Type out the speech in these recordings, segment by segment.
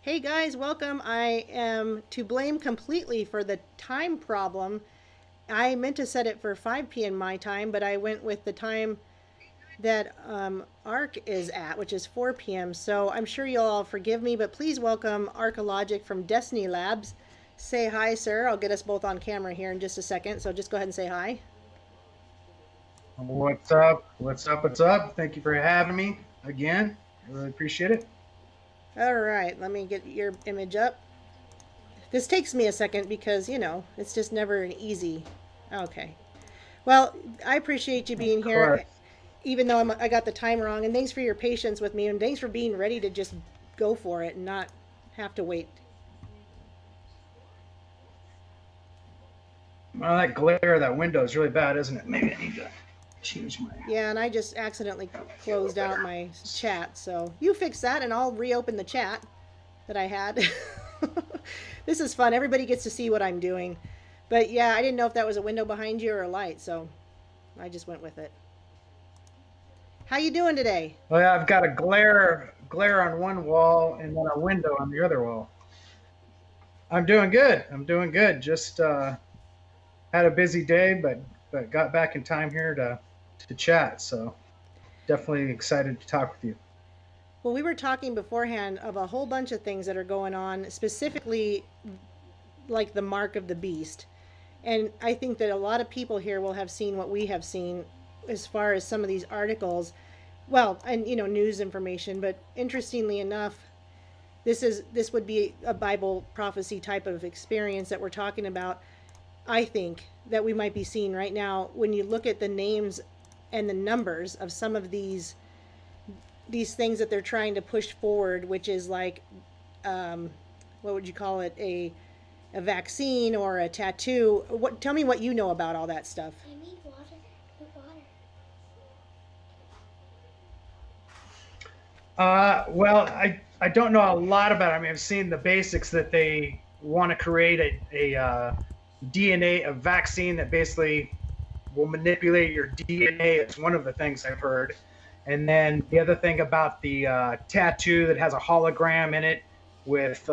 Hey guys, welcome. I am to blame completely for the time problem. I meant to set it for 5 p.m. my time, but I went with the time that ARC is at, which is 4 p.m. So I'm sure you'll all forgive me, but please welcome Archaeologic from Destiny Labs. Say hi, sir. I'll get us both on camera here in just a second, so just go ahead and say hi. What's up? What's up? What's up? Thank you for having me again. I really appreciate it. All right, let me get your image up. This takes me a second because, it's just never an easy. Okay. Well, I appreciate you Of being here, course. even though I got the time wrong. And thanks for your patience with me, and thanks for being ready to just go for it and not have to wait. Well, that glare of that window is really bad, isn't it? Maybe I need to change my. Yeah, and I just accidentally Get a little closed out better. my chat, so you fix that, and I'll reopen the chat that I had. This is fun. Everybody gets to see what I'm doing. But yeah, I didn't know if that was a window behind you or a light, so I just went with it. How you doing today? Well, yeah, I've got a glare on one wall and then a window on the other wall. I'm doing good. I'm doing good. Just had a busy day, but got back in time here to chat. So definitely excited to talk with you. Well, we were talking beforehand of a whole bunch of things that are going on, specifically like the mark of the beast. And I think that a lot of people here will have seen what we have seen as far as some of these articles. Well, and news information, but interestingly enough, this would be a Bible prophecy type of experience that we're talking about. I think that we might be seeing right now when you look at the names and the numbers of some of these things that they're trying to push forward, which is like, what would you call it, a vaccine or a tattoo. Tell me what you know about all that stuff. I need water. Put water. Well, I don't know a lot about it. I mean, I've seen the basics that they want to create a DNA, a vaccine that basically will manipulate your DNA. It's one of the things I've heard. And then the other thing about the tattoo that has a hologram in it with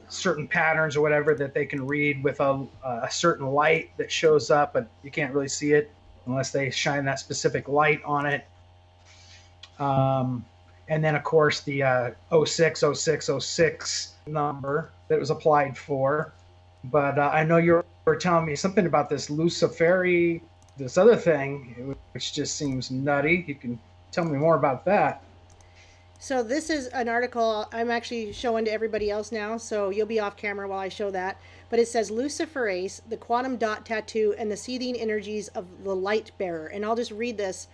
certain patterns or whatever that they can read with a certain light that shows up, but you can't really see it unless they shine that specific light on it. And then, of course, the 060606 number that was applied for. But I know you were telling me something about this Luciferi, this other thing, which just seems nutty. You can tell me more about that. So this is an article I'm actually showing to everybody else now, so you'll be off camera while I show that. But it says Luciferase, the quantum dot tattoo, and the seething energies of the light bearer. And I'll just read this.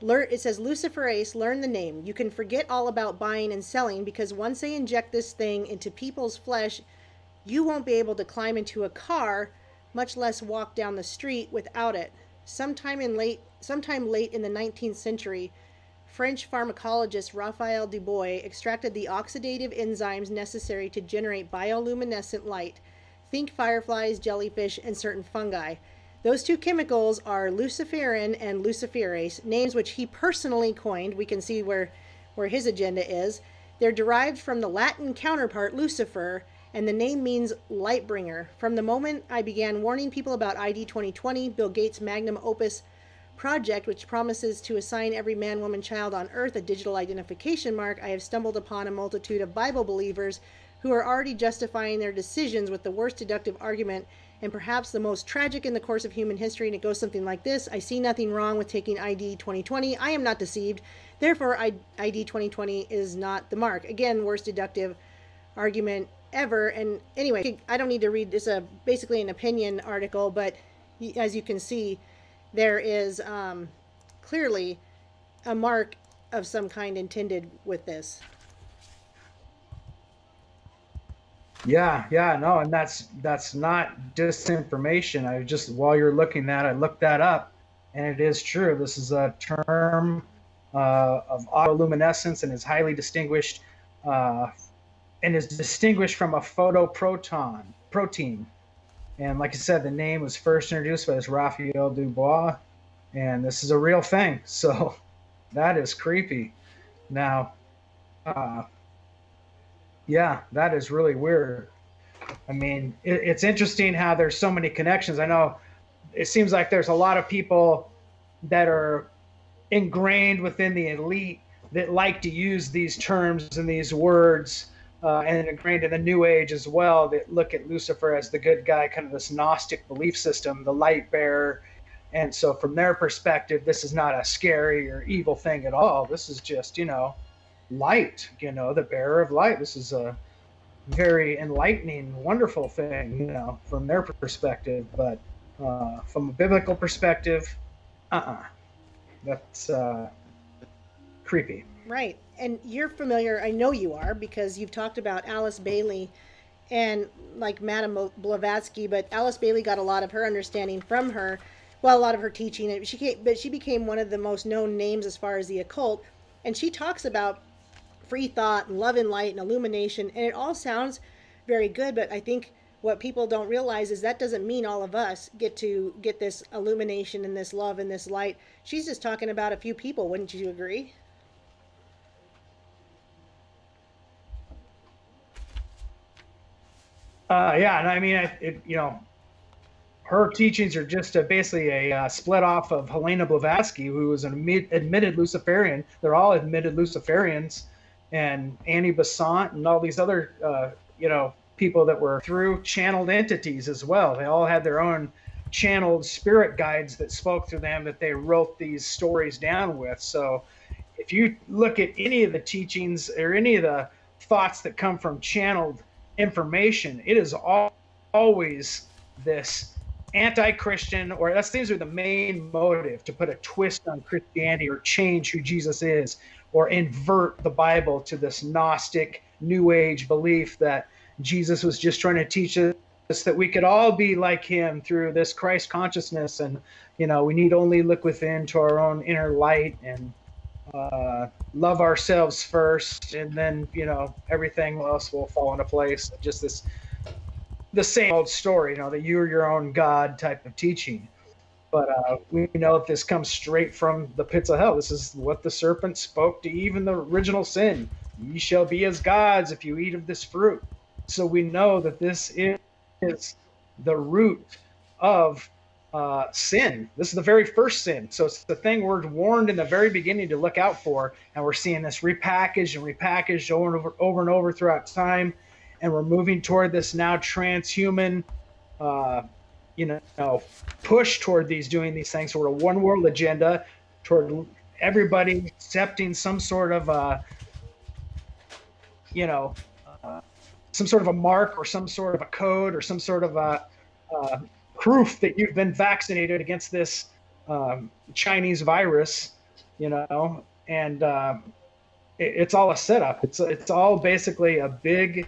It says Luciferase, learn the name. You can forget all about buying and selling because once they inject this thing into people's flesh, you won't be able to climb into a car, much less walk down the street without it. Sometime late in the 19th century, French pharmacologist Raphael Dubois extracted the oxidative enzymes necessary to generate bioluminescent light. Think fireflies, jellyfish, and certain fungi. Those two chemicals are luciferin and luciferase, names which he personally coined. We can see where his agenda is. They're derived from the Latin counterpart Lucifer, and the name means light bringer. From the moment I began warning people about ID 2020, Bill Gates' magnum opus project, which promises to assign every man, woman, child on earth a digital identification mark, I have stumbled upon a multitude of Bible believers who are already justifying their decisions with the worst deductive argument and perhaps the most tragic in the course of human history. And it goes something like this: I see nothing wrong with taking ID 2020. I am not deceived. Therefore, ID 2020 is not the mark. Again, worst deductive argument ever. And anyway, I don't need to read this. Basically an opinion article, but as you can see, there is clearly a mark of some kind intended with this. Yeah, no, and that's not disinformation. I just while you're looking that, I looked that up, and it is true. This is a term of autoluminescence and is highly distinguished, and is distinguished from a protein. And like I said, the name was first introduced by this Raphael Dubois, and this is a real thing. So that is creepy. Now, Yeah, that is really weird. I mean, it's interesting how there's so many connections. I know it seems like there's a lot of people that are ingrained within the elite that like to use these terms and these words, and ingrained in the New Age as well, that look at Lucifer as the good guy, kind of this Gnostic belief system, the light bearer. And so, from their perspective, this is not a scary or evil thing at all. This is just, light, the bearer of light. This is a very enlightening, wonderful thing, from their perspective. But from a biblical perspective, that's creepy. Right. And you're familiar, I know you are, because you've talked about Alice Bailey and like Madame Blavatsky, but Alice Bailey got a lot of her understanding from her, well, a lot of her teaching. But she became one of the most known names as far as the occult. And she talks about free thought and love and light and illumination. And it all sounds very good, but I think what people don't realize is that doesn't mean all of us get to get this illumination and this love and this light. She's just talking about a few people, wouldn't you agree? Yeah, and I mean, her teachings are just basically a split off of Helena Blavatsky, who was an admitted Luciferian. They're all admitted Luciferians, and Annie Besant and all these other, people that were through channeled entities as well. They all had their own channeled spirit guides that spoke through them that they wrote these stories down with. So if you look at any of the teachings or any of the thoughts that come from channeled information, it is always this anti-Christian, or that seems to be the main motive, to put a twist on Christianity or change who Jesus is, or invert the Bible to this Gnostic New Age belief that Jesus was just trying to teach us that we could all be like him through this Christ consciousness, and we need only look within to our own inner light and love ourselves first, and then everything else will fall into place. Just the same old story, that you're your own God type of teaching. But we know that this comes straight from the pits of hell. This is what the serpent spoke to Eve in the original sin. Ye shall be as gods if you eat of this fruit. So we know that this is the root of sin. This is the very first sin. So it's the thing we're warned in the very beginning to look out for. And we're seeing this repackaged over and over throughout time. And we're moving toward this now transhuman, push toward doing these things, sort of one world agenda, toward everybody accepting some sort of, some sort of a mark or some sort of a code or some sort of a proof that you've been vaccinated against this Chinese virus, and it's all a setup. It's all basically a big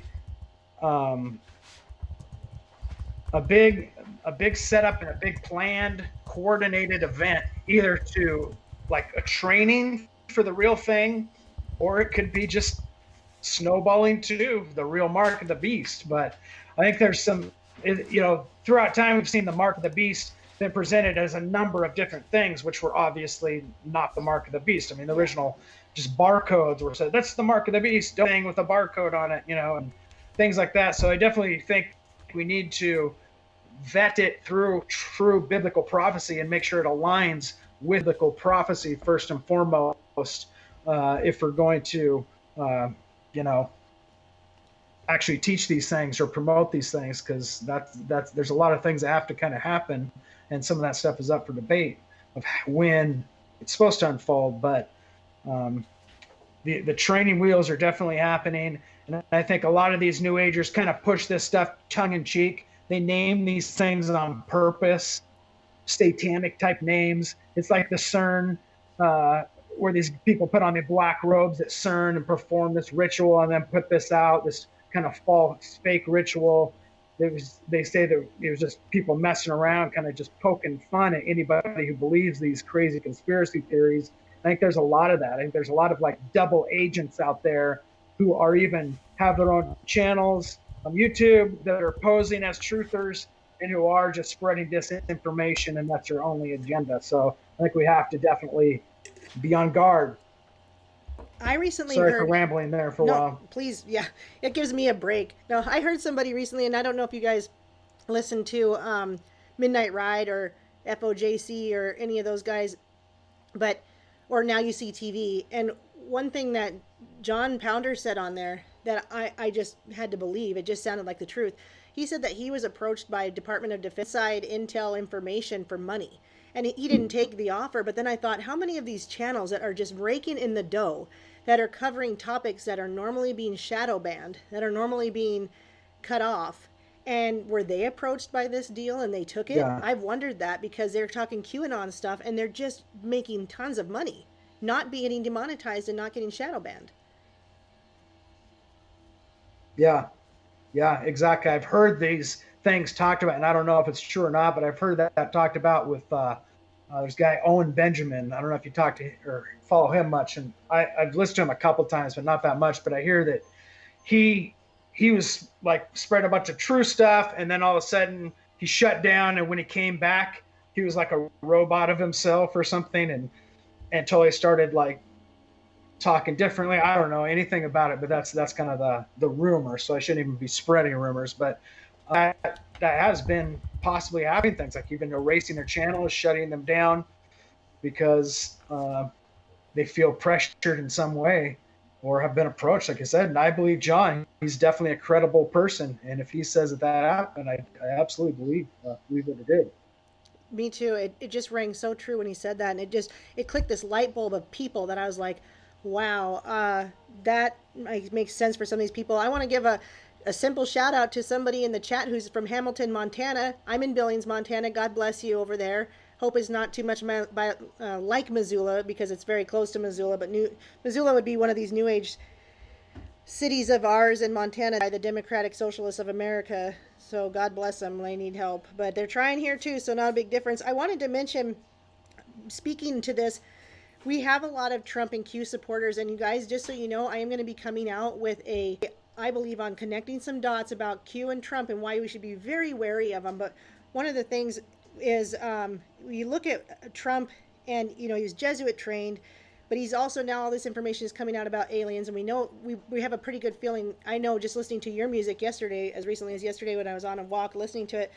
setup and a big planned, coordinated event, either to like a training for the real thing, or it could be just snowballing to the real mark of the beast. But I think there's some, throughout time we've seen the mark of the beast been presented as a number of different things, which were obviously not the mark of the beast. I mean, the original just barcodes were said, that's the mark of the beast, thing with a barcode on it, and things like that. So I definitely think we need to vet it through true biblical prophecy and make sure it aligns with biblical prophecy first and foremost, if we're going to, actually teach these things or promote these things, because that's there's a lot of things that have to kind of happen, and some of that stuff is up for debate of when it's supposed to unfold. But the training wheels are definitely happening, and I think a lot of these New Agers kind of push this stuff tongue in cheek. They name these things on purpose, satanic type names. It's like the CERN, where these people put on the black robes at CERN and perform this ritual and then put this out, this kind of false fake ritual. They say that it was just people messing around, kind of just poking fun at anybody who believes these crazy conspiracy theories. I think there's a lot of that. I think there's a lot of like double agents out there who are even have their own channels on YouTube that are posing as truthers and who are just spreading disinformation, and that's their only agenda. So I think we have to definitely be on guard. I recently Sorry for heard. rambling there for a No, while. please, yeah, it gives me a break. No, I heard somebody recently, and I don't know if you guys listen to Midnight Ride or FOJC or any of those guys, but or now you see TV. And one thing that John Pounder said on there that I just had to believe, it just sounded like the truth. He said that he was approached by Department of Defense side intel information for money. And he didn't take the offer, but then I thought, how many of these channels that are just raking in the dough, that are covering topics that are normally being shadow banned, that are normally being cut off, and were they approached by this deal and they took it? Yeah. I've wondered that because they're talking QAnon stuff and they're just making tons of money, not getting demonetized and not getting shadow banned. Yeah. Yeah, exactly. I've heard these things talked about, and I don't know if it's true or not, but I've heard that talked about with there's a guy Owen Benjamin. I don't know if you talk to or follow him much, and I've listened to him a couple times, but not that much. But I hear that he he was like spread a bunch of true stuff, and then all of a sudden he shut down, and when he came back, he was like a robot of himself or something, and until he started like talking differently. I don't know anything about it, but that's kind of the rumor. So I shouldn't even be spreading rumors. But that has been possibly happening. Things like even erasing their channels, shutting them down because they feel pressured in some way or have been approached. Like I said, and I believe John. He's definitely a credible person, and if he says that happened, I absolutely believe that it did. Me too. It just rang so true when he said that, and it clicked this light bulb of people that I was like, wow, that makes sense for some of these people. I want to give a simple shout out to somebody in the chat who's from Hamilton, Montana. I'm in Billings, Montana. God bless you over there. Hope is not too much like Missoula because it's very close to Missoula, but Missoula would be one of these new age cities of ours in Montana by the Democratic Socialists of America. So God bless them. They need help. But they're trying here too, so not a big difference. I wanted to mention, speaking to this, we have a lot of Trump and Q supporters. And you guys, just so you know, I am going to be coming out with I believe, on connecting some dots about Q and Trump and why we should be very wary of them. But one of the things is you look at Trump and, he was Jesuit trained, but he's also now all this information is coming out about aliens, and we know we have a pretty good feeling. I know just listening to your music yesterday, as recently as yesterday when I was on a walk listening to it,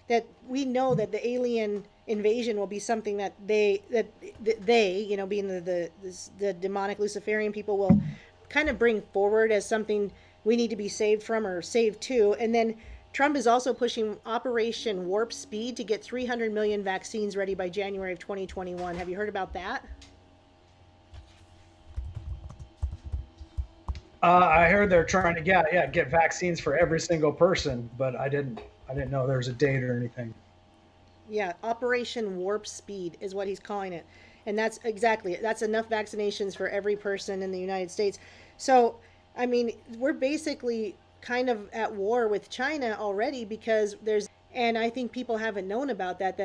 that we know that the alien invasion will be something that they being the demonic Luciferian people will kind of bring forward as something we need to be saved from or saved to. And then Trump is also pushing Operation Warp Speed to get 300 million vaccines ready by January of 2021. Have you heard about that? I heard they're trying to get vaccines for every single person, but I didn't know there was a date or anything. Yeah, Operation Warp Speed is what he's calling it. And that's enough vaccinations for every person in the United States. So, I mean, we're basically kind of at war with China already because and I think people haven't known about that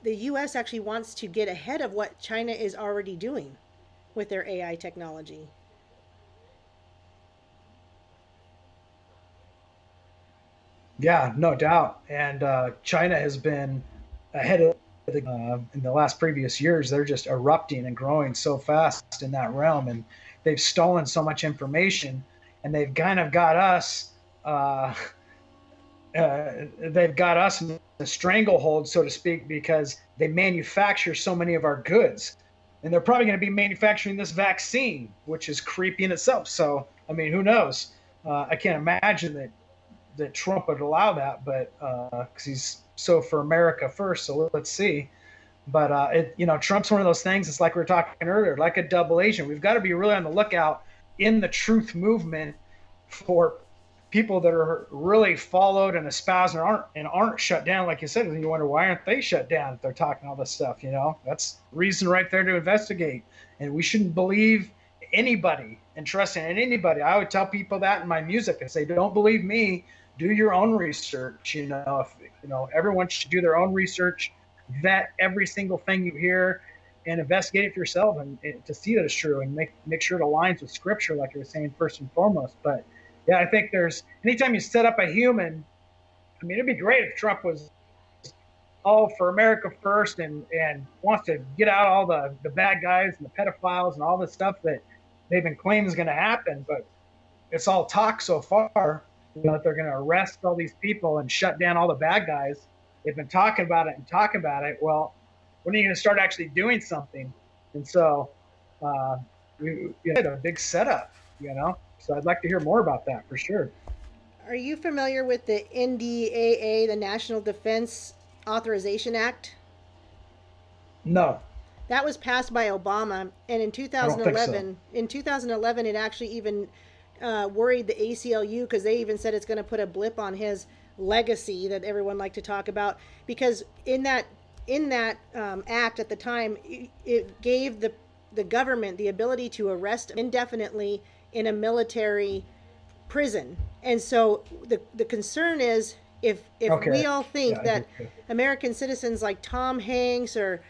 the US actually wants to get ahead of what China is already doing with their AI technology. Yeah, no doubt. And China has been ahead of in the last previous years. They're just erupting and growing so fast in that realm, and they've stolen so much information, and they've kind of got us. They've got us in a stranglehold, so to speak, because they manufacture so many of our goods, and they're probably going to be manufacturing this vaccine, which is creepy in itself. So, I mean, who knows? I can't imagine that Trump would allow that, but because he's so for America first. So let's see. But Trump's one of those things. It's like we were talking earlier, like a double agent. We've got to be really on the lookout in the truth movement for people that are really followed and espoused and aren't shut down, like you said. And you wonder why aren't they shut down if they're talking all this stuff? That's reason right there to investigate. And we shouldn't believe anybody and trust in anybody. I would tell people that in my music and say, don't believe me. Do your own research. Everyone should do their own research, vet every single thing you hear, and investigate it for yourself and to see that it's true and make sure it aligns with Scripture, like you were saying first and foremost. But yeah, I think anytime you set up a human. I mean, it'd be great if Trump was all for America first and wants to get out all the bad guys and the pedophiles and all this stuff that they've been claiming is going to happen, but it's all talk so far. That they're going to arrest all these people and shut down all the bad guys. They've been talking about it and talking about it. Well, when are you going to start actually doing something? And so we had a big setup, So I'd like to hear more about that for sure. Are you familiar with the NDAA, the National Defense Authorization Act? No. That was passed by Obama, and in I don't think so. 2011, it actually even worried the ACLU because they even said it's going to put a blip on his legacy that everyone liked to talk about. Because in that act at the time, it gave the government the ability to arrest indefinitely in a military prison. And so the concern is if Okay. we all think Yeah, that American citizens like Tom Hanks or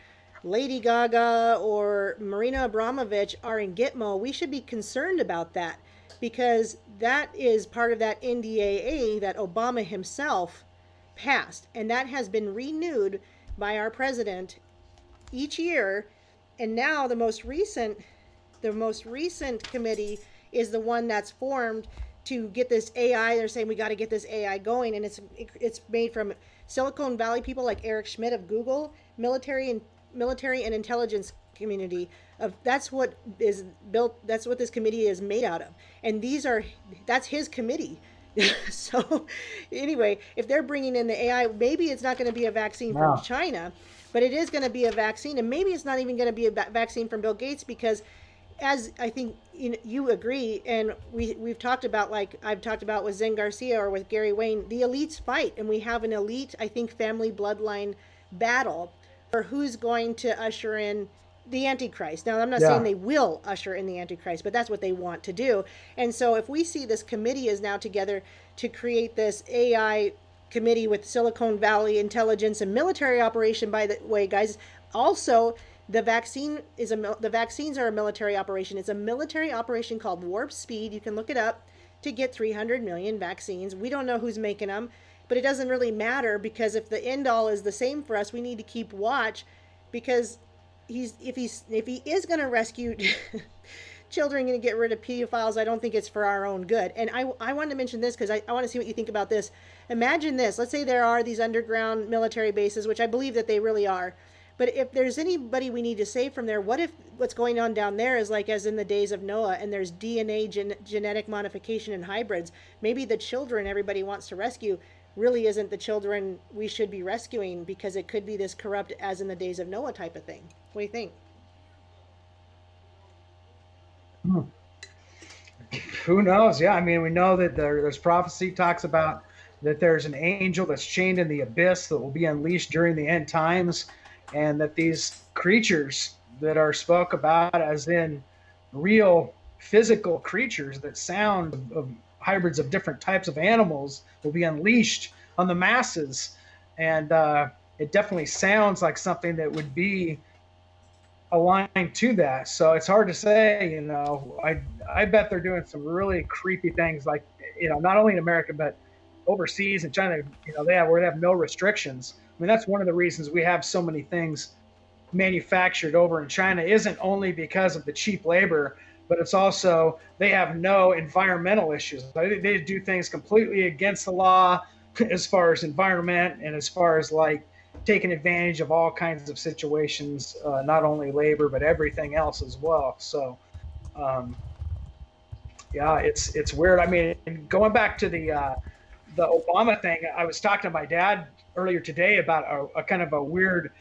Lady Gaga or Marina Abramovich are in Gitmo, we should be concerned about that because that is part of that NDAA that Obama himself passed, and that has been renewed by our president each year. And now the most recent committee is the one that's formed to get this AI. They're saying we got to get this AI going, and it's made from Silicon Valley people like Eric Schmidt of Google, military and intelligence community. That's what is built. That's what this committee is made out of, and that's his committee. So anyway, if they're bringing in the AI, maybe it's not going to be a vaccine from China, but it is going to be a vaccine, and maybe it's not even going to be a vaccine from Bill Gates because, as I think you agree, and we've talked about, like I've talked about with Zen Garcia or with Gary Wayne, the elites fight, and we have an elite, I think, family bloodline battle for who's going to usher in the Antichrist. Now, I'm not saying they will usher in the Antichrist, but that's what they want to do. And so if we see this committee is now together to create this AI committee with Silicon Valley intelligence and military operation, by the way, guys, also the vaccines are a military operation. It's a military operation called Warp Speed. You can look it up to get 300 million vaccines. We don't know who's making them, but it doesn't really matter because if the end all is the same for us, we need to keep watch because if he is going to rescue children and get rid of pedophiles, I don't think it's for our own good. And I wanted to mention this because I want to see what you think about this. Imagine this. Let's say there are these underground military bases, which I believe that they really are. But if there's anybody we need to save from there, what if what's going on down there is like as in the days of Noah and there's DNA genetic modification and hybrids? Maybe the children everybody wants to rescue really isn't the children we should be rescuing because it could be this corrupt as in the days of Noah type of thing. What do you think? Who knows? Yeah, I mean, we know that there's prophecy talks about that there's an angel that's chained in the abyss that will be unleashed during the end times, and that these creatures that are spoke about as in real physical creatures that sound of hybrids of different types of animals will be unleashed on the masses. And it definitely sounds like something that would be aligned to that. So it's hard to say, I bet they're doing some really creepy things, like, not only in America, but overseas in China, they have no restrictions. I mean, that's one of the reasons we have so many things manufactured over in China isn't only because of the cheap labor, but it's also they have no environmental issues. They do things completely against the law as far as environment and as far as like taking advantage of all kinds of situations, not only labor, but everything else as well. So, yeah, it's weird. I mean, going back to the Obama thing, I was talking to my dad earlier today about a kind of a weird,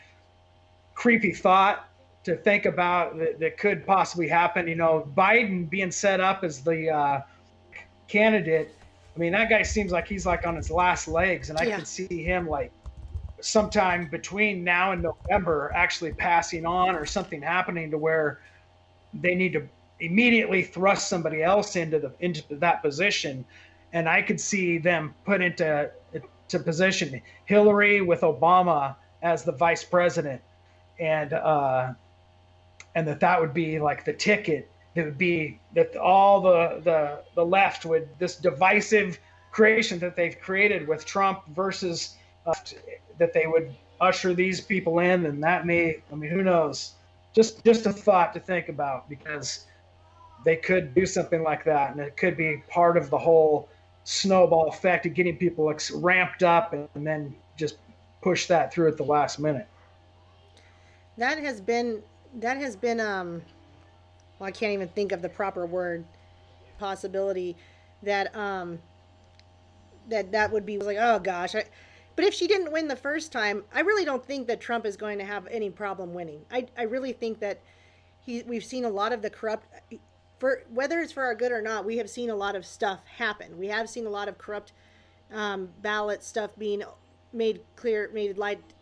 creepy thought to think about that could possibly happen. Biden being set up as the candidate. I mean, that guy seems like he's like on his last legs, and I could see him like sometime between now and November actually passing on or something happening to where they need to immediately thrust somebody else into that position. And I could see them put into position Hillary with Obama as the vice president, and that would be like the ticket. That would be that all the left would, this divisive creation that they've created with Trump versus that they would usher these people in, and that may, I mean, who knows? Just a thought to think about, because they could do something like that, and it could be part of the whole snowball effect of getting people ramped up and then just push that through at the last minute. That has been well, I can't even think of the proper word, possibility that that would be like, oh gosh. But if she didn't win the first time, I really don't think that Trump is going to have any problem winning. I really think that we've seen a lot of the corrupt, for whether it's for our good or not, we have seen a lot of stuff happen. We have seen a lot of corrupt ballot stuff being made clear,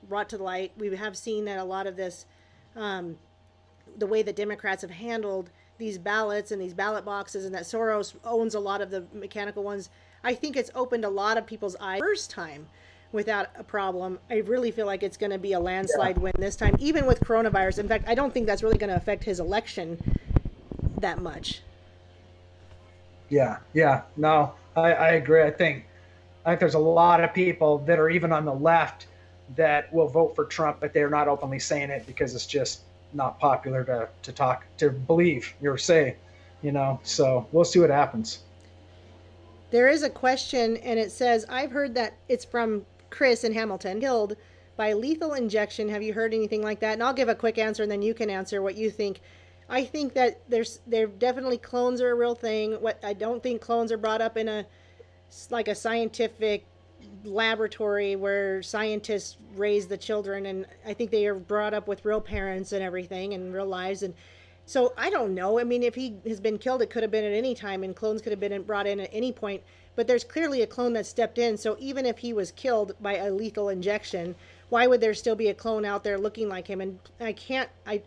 brought to the light. We have seen that a lot of this, the way that Democrats have handled these ballots and these ballot boxes, and that Soros owns a lot of the mechanical ones. I think it's opened a lot of people's eyes first time without a problem. I really feel like it's going to be a landslide win this time, even with coronavirus. In fact, I don't think that's really going to affect his election that much. Yeah, no, I agree. I think there's a lot of people that are even on the left that will vote for Trump, but they're not openly saying it because it's just not popular to believe or say, so we'll see what happens. There is a question, and it says, I've heard that it's from Chris in Hamilton, killed by lethal injection. Have you heard anything like that? And I'll give a quick answer, and then you can answer what you think. I think that there definitely clones are a real thing. What I don't think clones are brought up in a scientific laboratory where scientists raise the children, and I think they are brought up with real parents and everything and real lives. And so I don't know. I mean, if he has been killed, it could have been at any time, and clones could have been brought in at any point. But there's clearly a clone that stepped in. So even if he was killed by a lethal injection, why would there still be a clone out there looking like him? And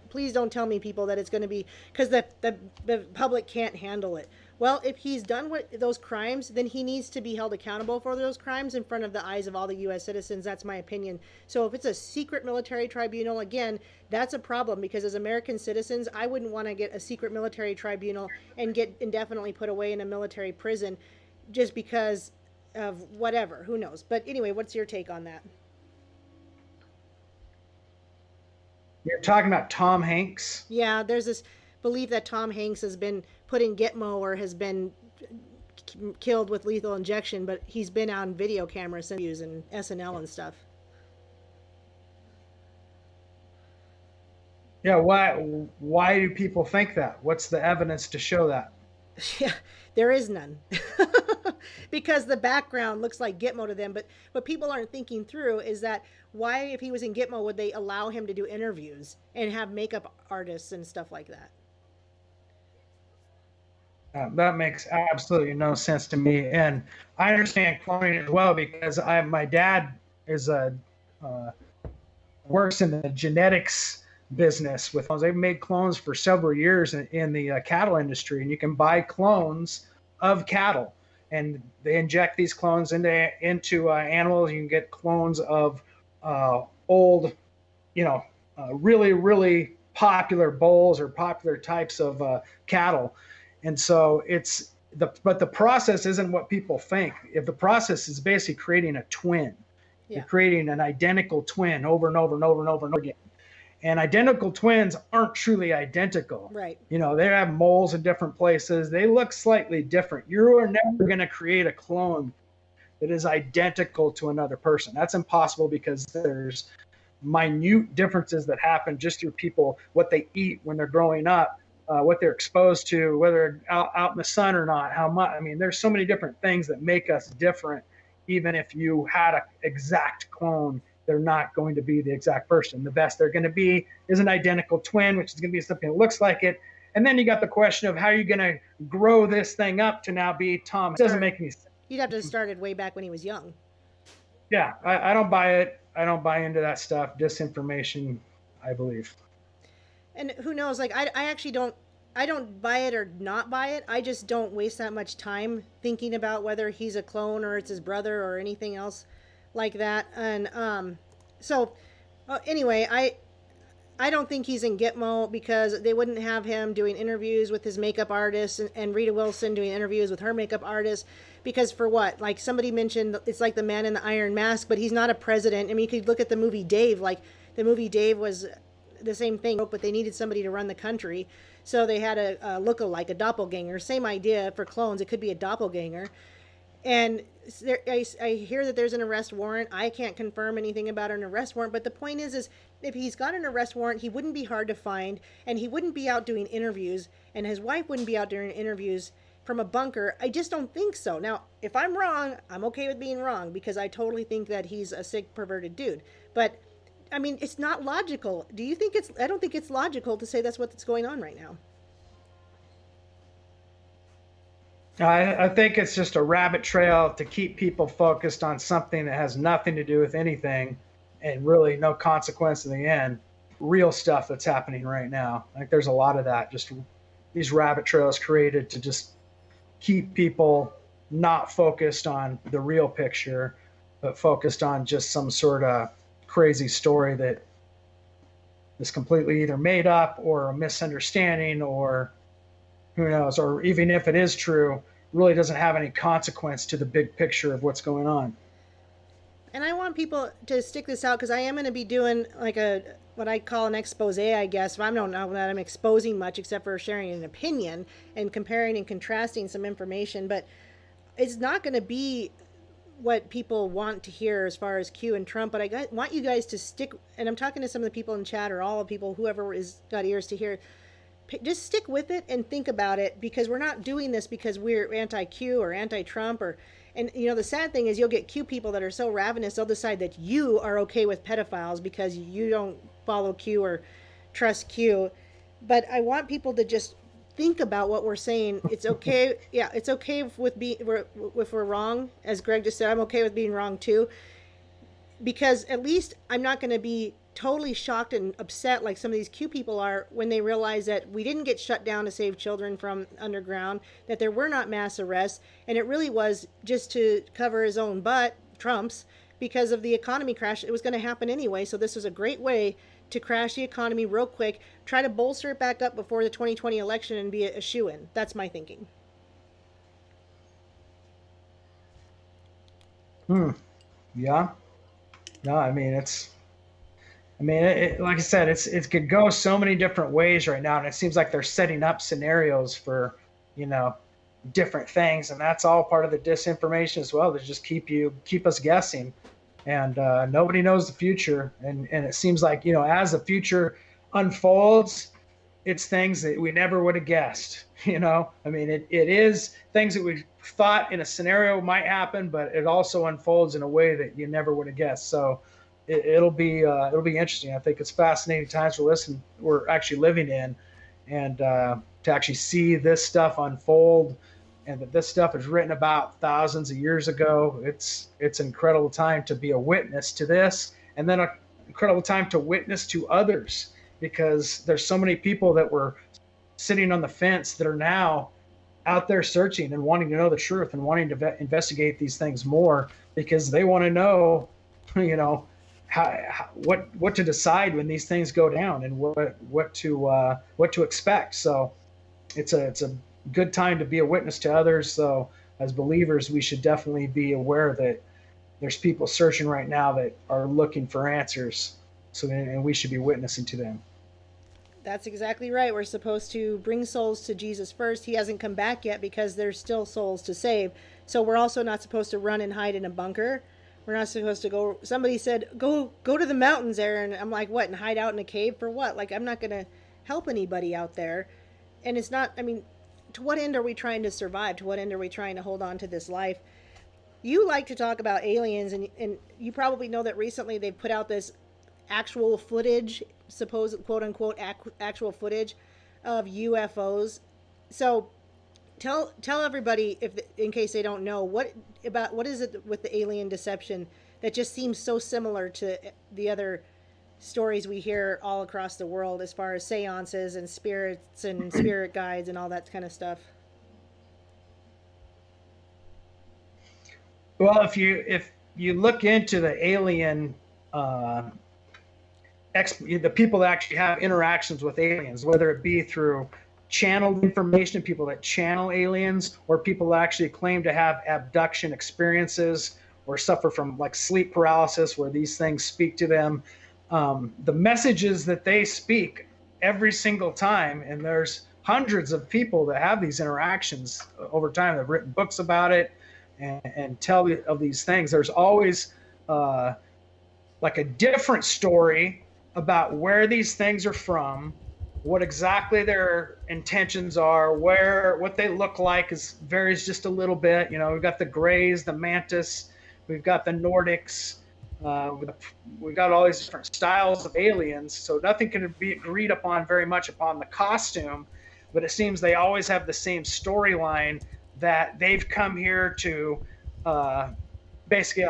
please don't tell me, people, that it's going to be because the public can't handle it. Well, if he's done those crimes, then he needs to be held accountable for those crimes in front of the eyes of all the U.S. citizens. That's my opinion. So if it's a secret military tribunal, again, that's a problem, because as American citizens, I wouldn't want to get a secret military tribunal and get indefinitely put away in a military prison just because of whatever. Who knows? But anyway, what's your take on that? You're talking about Tom Hanks? Yeah, there's this belief that Tom Hanks has been put in Gitmo or has been killed with lethal injection, but he's been on video cameras and using SNL and stuff. Yeah, why do people think that? What's the evidence to show that? Yeah, there is none. Because the background looks like Gitmo to them, but what people aren't thinking through is that why, if he was in Gitmo, would they allow him to do interviews and have makeup artists and stuff like that? That makes absolutely no sense to me, and I understand cloning as well, because my dad is works in the genetics business with clones. They've made clones for several years in the cattle industry, and you can buy clones of cattle, and they inject these clones into animals. You can get clones of old, really, really popular bulls or popular types of cattle. And so but the process isn't what people think. If the process is basically creating a twin, you're creating an identical twin over and over and over and over and over again. And identical twins aren't truly identical. Right. They have moles in different places. They look slightly different. You are never going to create a clone that is identical to another person. That's impossible, because there's minute differences that happen just through people, what they eat when they're growing up, what they're exposed to, whether out in the sun or not, how much. I mean, there's so many different things that make us different. Even if you had an exact clone, they're not going to be the exact person. The best they're going to be is an identical twin, which is going to be something that looks like it. And then you got the question of how you're going to grow this thing up to now be Tom. It doesn't make any sense. You'd have to have started way back when he was young. Yeah, I don't buy it. I don't buy into that stuff. Disinformation, I believe. And who knows? Like, I actually don't. I don't buy it or not buy it. I just don't waste that much time thinking about whether he's a clone or it's his brother or anything else like that. And anyway, I don't think he's in Gitmo, because they wouldn't have him doing interviews with his makeup artist and Rita Wilson doing interviews with her makeup artist. Because for what? Like somebody mentioned, it's like the man in the iron mask, but he's not a president. I mean, you could look at the movie Dave. Like the movie Dave was the same thing, but they needed somebody to run the country. So they had a look-alike, a doppelganger. Same idea for clones. It could be a doppelganger. And I hear that there's an arrest warrant. I can't confirm anything about an arrest warrant, but the point is if he's got an arrest warrant, he wouldn't be hard to find, and he wouldn't be out doing interviews, and his wife wouldn't be out doing interviews from a bunker. I just don't think so. Now, if I'm wrong, I'm okay with being wrong, because I totally think that he's a sick, perverted dude. But, I mean, it's not logical. Do you think I don't think it's logical to say that's what's going on right now. I think it's just a rabbit trail to keep people focused on something that has nothing to do with anything and really no consequence in the end. Real stuff that's happening right now. I think there's a lot of that. Just these rabbit trails created to just keep people not focused on the real picture, but focused on just some sort of crazy story that is completely either made up or a misunderstanding, or who knows, or even if it is true, really doesn't have any consequence to the big picture of what's going on. And I want people to stick this out, because I am going to be doing like what I call an expose, I guess. I don't know that I'm exposing much except for sharing an opinion and comparing and contrasting some information, but it's not going to be what people want to hear as far as Q and Trump. But I want you guys to stick, and I'm talking to some of the people in chat, or all the people, whoever is got ears to hear, just stick with it and think about it, because we're not doing this because we're anti-Q or anti-Trump, and the sad thing is you'll get Q people that are so ravenous, they'll decide that you are okay with pedophiles because you don't follow Q or trust Q. But I want people to just think about what we're saying. It's okay. Yeah, it's okay if we're wrong. As Greg just said, I'm okay with being wrong too, because at least I'm not going to be totally shocked and upset like some of these Q people are when they realize that we didn't get shut down to save children from underground, that there were not mass arrests, and it really was just to cover his own butt, Trump's, because of the economy crash. It was going to happen anyway, so this was a great way to crash the economy real quick, try to bolster it back up before the 2020 election and be a shoo-in. That's my thinking. Yeah. No, I mean, like I said, it could go so many different ways right now, and it seems like they're setting up scenarios for, different things, and that's all part of the disinformation as well. To just keep us guessing, and nobody knows the future, and it seems like as the future unfolds, it's things that we never would have guessed. I mean, it is things that we thought in a scenario might happen, but it also unfolds in a way that you never would have guessed. So it'll be interesting. I think it's fascinating times we're actually living in, and to actually see this stuff unfold, and that this stuff is written about thousands of years ago. It's an incredible time to be a witness to this, and then an incredible time to witness to others, because there's so many people that were sitting on the fence that are now out there searching and wanting to know the truth and wanting to investigate these things more, because they want to know, what to decide when these things go down, and what to expect. So it's a good time to be a witness to others. So as believers, we should definitely be aware that there's people searching right now that are looking for answers. And we should be witnessing to them. That's exactly right. We're supposed to bring souls to Jesus first. He hasn't come back yet because there's still souls to save. So we're also not supposed to run and hide in a bunker. We're not supposed to go. Somebody said, go to the mountains, Aaron. I'm like, what? And hide out in a cave for what? Like, I'm not going to help anybody out there. And it's not, I mean, to what end are we trying to survive? To what end are we trying to hold on to this life? You like to talk about aliens, and you probably know that recently they've put out this actual footage, supposed quote unquote actual footage of UFOs. So tell everybody, in case they don't know, what is it with the alien deception that just seems so similar to the other stories we hear all across the world as far as seances and spirits and spirit guides and all that kind of stuff? Well, if you look into the alien, the people that actually have interactions with aliens, whether it be through channeled information, people that channel aliens, or people that actually claim to have abduction experiences or suffer from like sleep paralysis where these things speak to them, the messages that they speak every single time, and there's hundreds of people that have these interactions over time. They've written books about it and tell of these things. There's always like a different story about where these things are from, what exactly their intentions are, what they look like varies just a little bit. We've got the Greys, the Mantis, we've got the Nordics, we've got all these different styles of aliens. So nothing can be agreed upon very much upon the costume, but it seems they always have the same storyline, that they've come here to basically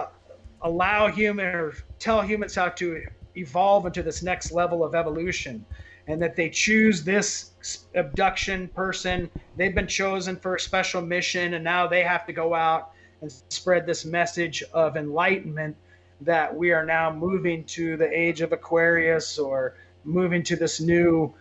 allow or tell humans how to evolve into this next level of evolution, and that they choose this abduction person. They've been chosen for a special mission, and now they have to go out and spread this message of enlightenment, that we are now moving to the age of Aquarius, or moving to this new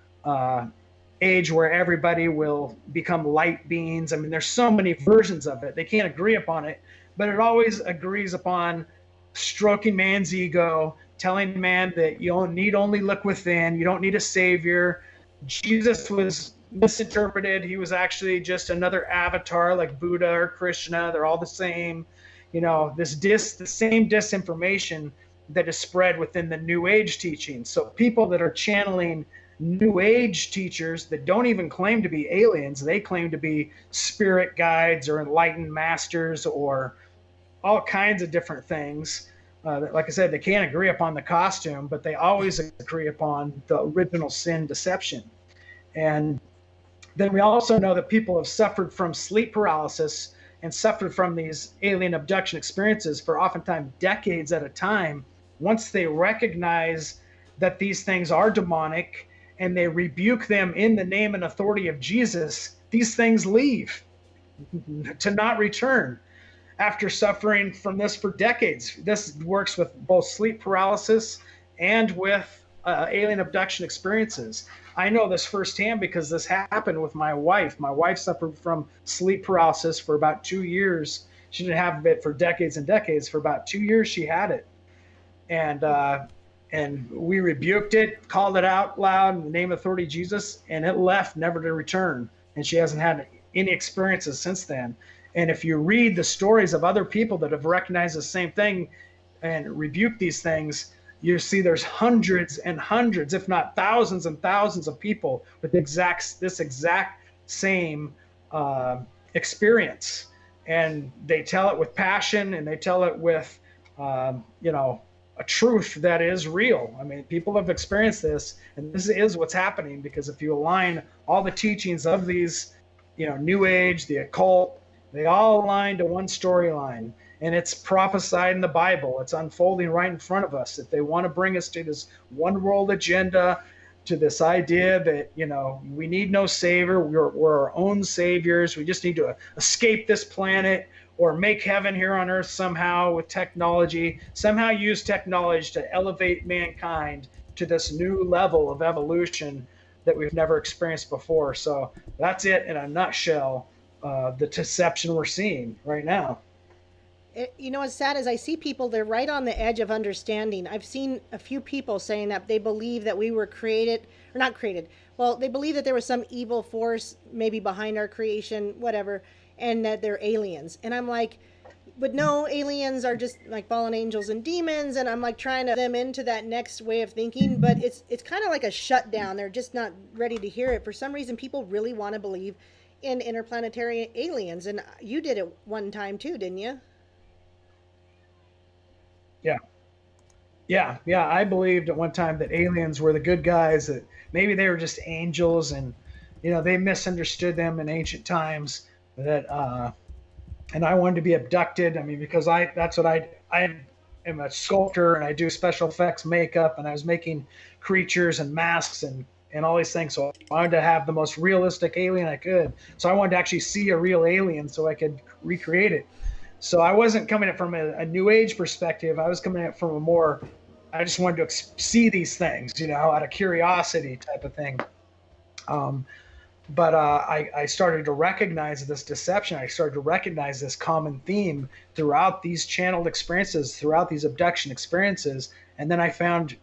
age where everybody will become light beings. I mean, there's so many versions of it. They can't agree upon it, but it always agrees upon stroking man's ego, telling man that you don't need only look within, you don't need a savior. Jesus was misinterpreted. He was actually just another avatar like Buddha or Krishna. They're all the same. The same disinformation that is spread within the New Age teaching. So people that are channeling New Age teachers that don't even claim to be aliens, they claim to be spirit guides or enlightened masters or all kinds of different things. Like I said, they can't agree upon the costume, but they always agree upon the original sin, deception. And then we also know that people have suffered from sleep paralysis and suffered from these alien abduction experiences for oftentimes decades at a time. Once they recognize that these things are demonic and they rebuke them in the name and authority of Jesus, these things leave to not return after suffering from this for decades. This works with both sleep paralysis and with alien abduction experiences. I know this firsthand because this happened with my wife. My wife suffered from sleep paralysis for about 2 years. She didn't have it for decades and decades. For about 2 years, she had it. And we rebuked it, called it out loud in the name and authority of Jesus, and it left never to return. And she hasn't had any experiences since then. And if you read the stories of other people that have recognized the same thing and rebuked these things, you see there's hundreds and hundreds, if not thousands and thousands of people with this exact same experience. And they tell it with passion, and they tell it with, a truth that is real. I mean, people have experienced this, and this is what's happening, because if you align all the teachings of these, New Age, the occult, they all align to one storyline, and it's prophesied in the Bible. It's unfolding right in front of us. If they want to bring us to this one world agenda, to this idea that, we need no savior, we're our own saviors, we just need to escape this planet or make heaven here on earth somehow with technology, somehow use technology to elevate mankind to this new level of evolution that we've never experienced before. So that's it in a nutshell. The deception we're seeing right now. What's sad is I see people, they're right on the edge of understanding. I've seen a few people saying that they believe that we were created, or not created. Well, they believe that there was some evil force maybe behind our creation, whatever, and that they're aliens. And I'm like, but no, aliens are just like fallen angels and demons. And I'm like trying to them into that next way of thinking, but it's kind of like a shutdown. They're just not ready to hear it. For some reason, people really want to believe in interplanetary aliens. And you did it one time too, didn't you? Yeah. I believed at one time that aliens were the good guys, that maybe they were just angels, and they misunderstood them in ancient times. That and I wanted to be abducted. I mean, because that's what I am a sculptor, and I do special effects makeup, and I was making creatures and masks and all these things. So I wanted to have the most realistic alien I could. So I wanted to actually see a real alien so I could recreate it. So I wasn't coming at it from a New Age perspective. I was coming at it from I just wanted to see these things, out of curiosity type of thing. But I started to recognize this deception. I started to recognize this common theme throughout these channeled experiences, throughout these abduction experiences. And then I found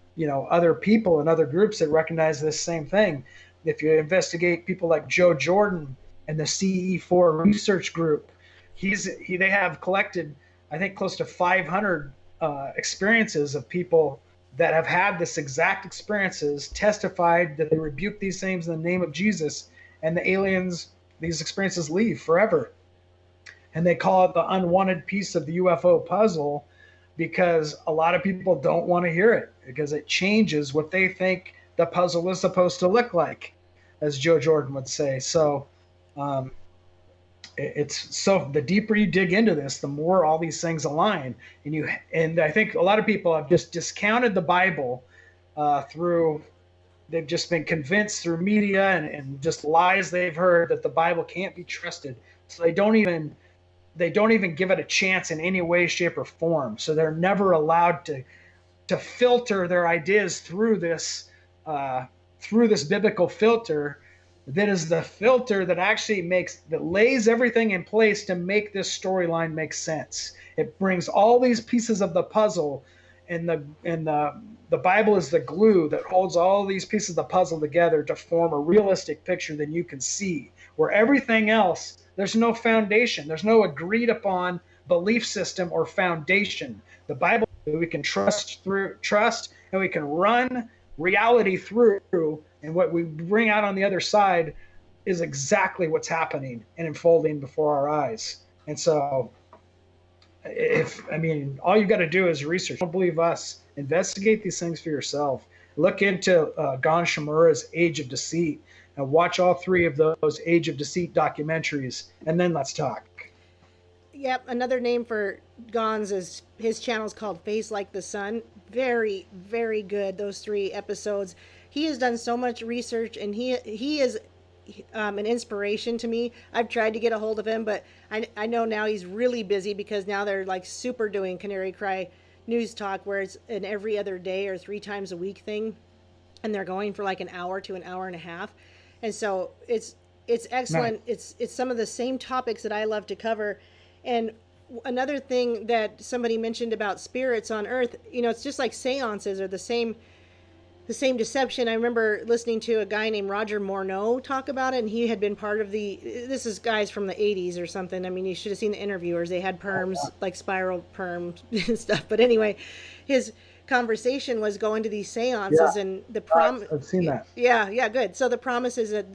other people and other groups that recognize this same thing. If you investigate people like Joe Jordan and the CE4 research group, they have collected, I think, close to 500 experiences of people that have had this exact experiences, testified that they rebuke these things in the name of Jesus, and the aliens, these experiences leave forever. And they call it the unwanted piece of the UFO puzzle, because a lot of people don't want to hear it, because it changes what they think the puzzle is supposed to look like, as Joe Jordan would say. So um, it's so the deeper you dig into this, the more all these things align. And I think a lot of people have just discounted the Bible through. They've just been convinced through media and just lies they've heard that the Bible can't be trusted. So they don't even give it a chance in any way, shape, or form. So they're never allowed to filter their ideas through this biblical filter. That is the filter that actually lays everything in place to make this storyline make sense. It brings all these pieces of the puzzle, and the Bible is the glue that holds all these pieces of the puzzle together to form a realistic picture that you can see. Where everything else, there's no foundation. There's no agreed upon belief system or foundation. The Bible, we can trust, and we can run reality through, and what we bring out on the other side is exactly what's happening and unfolding before our eyes. And so all you've got to do is research. Don't believe us. Investigate these things for yourself. Look into Gon Shimura's Age of Deceit, and watch all 3 of those Age of Deceit documentaries, and then let's talk. Yep, another name for Gon's is his channel is called Face Like the Sun. Very, very good, those 3 episodes. He has done so much research, and he is an inspiration to me. I've tried to get a hold of him, but I know now he's really busy, because now they're like super doing Canary Cry News Talk, where it's an every other day or 3 times a week thing, and they're going for like an hour to an hour and a half. And so it's excellent. Nice. It's some of the same topics that I love to cover. And another thing that somebody mentioned about spirits on Earth, it's just like seances are the same deception. I remember listening to a guy named Roger Morneau talk about it, and he had been part of this is guys from the 80s or something. I mean, you should have seen the interviewers. They had perms, like spiral perms and stuff. But anyway, his conversation was going to these seances, and the promise. I've seen that. Yeah, good. So the promise is that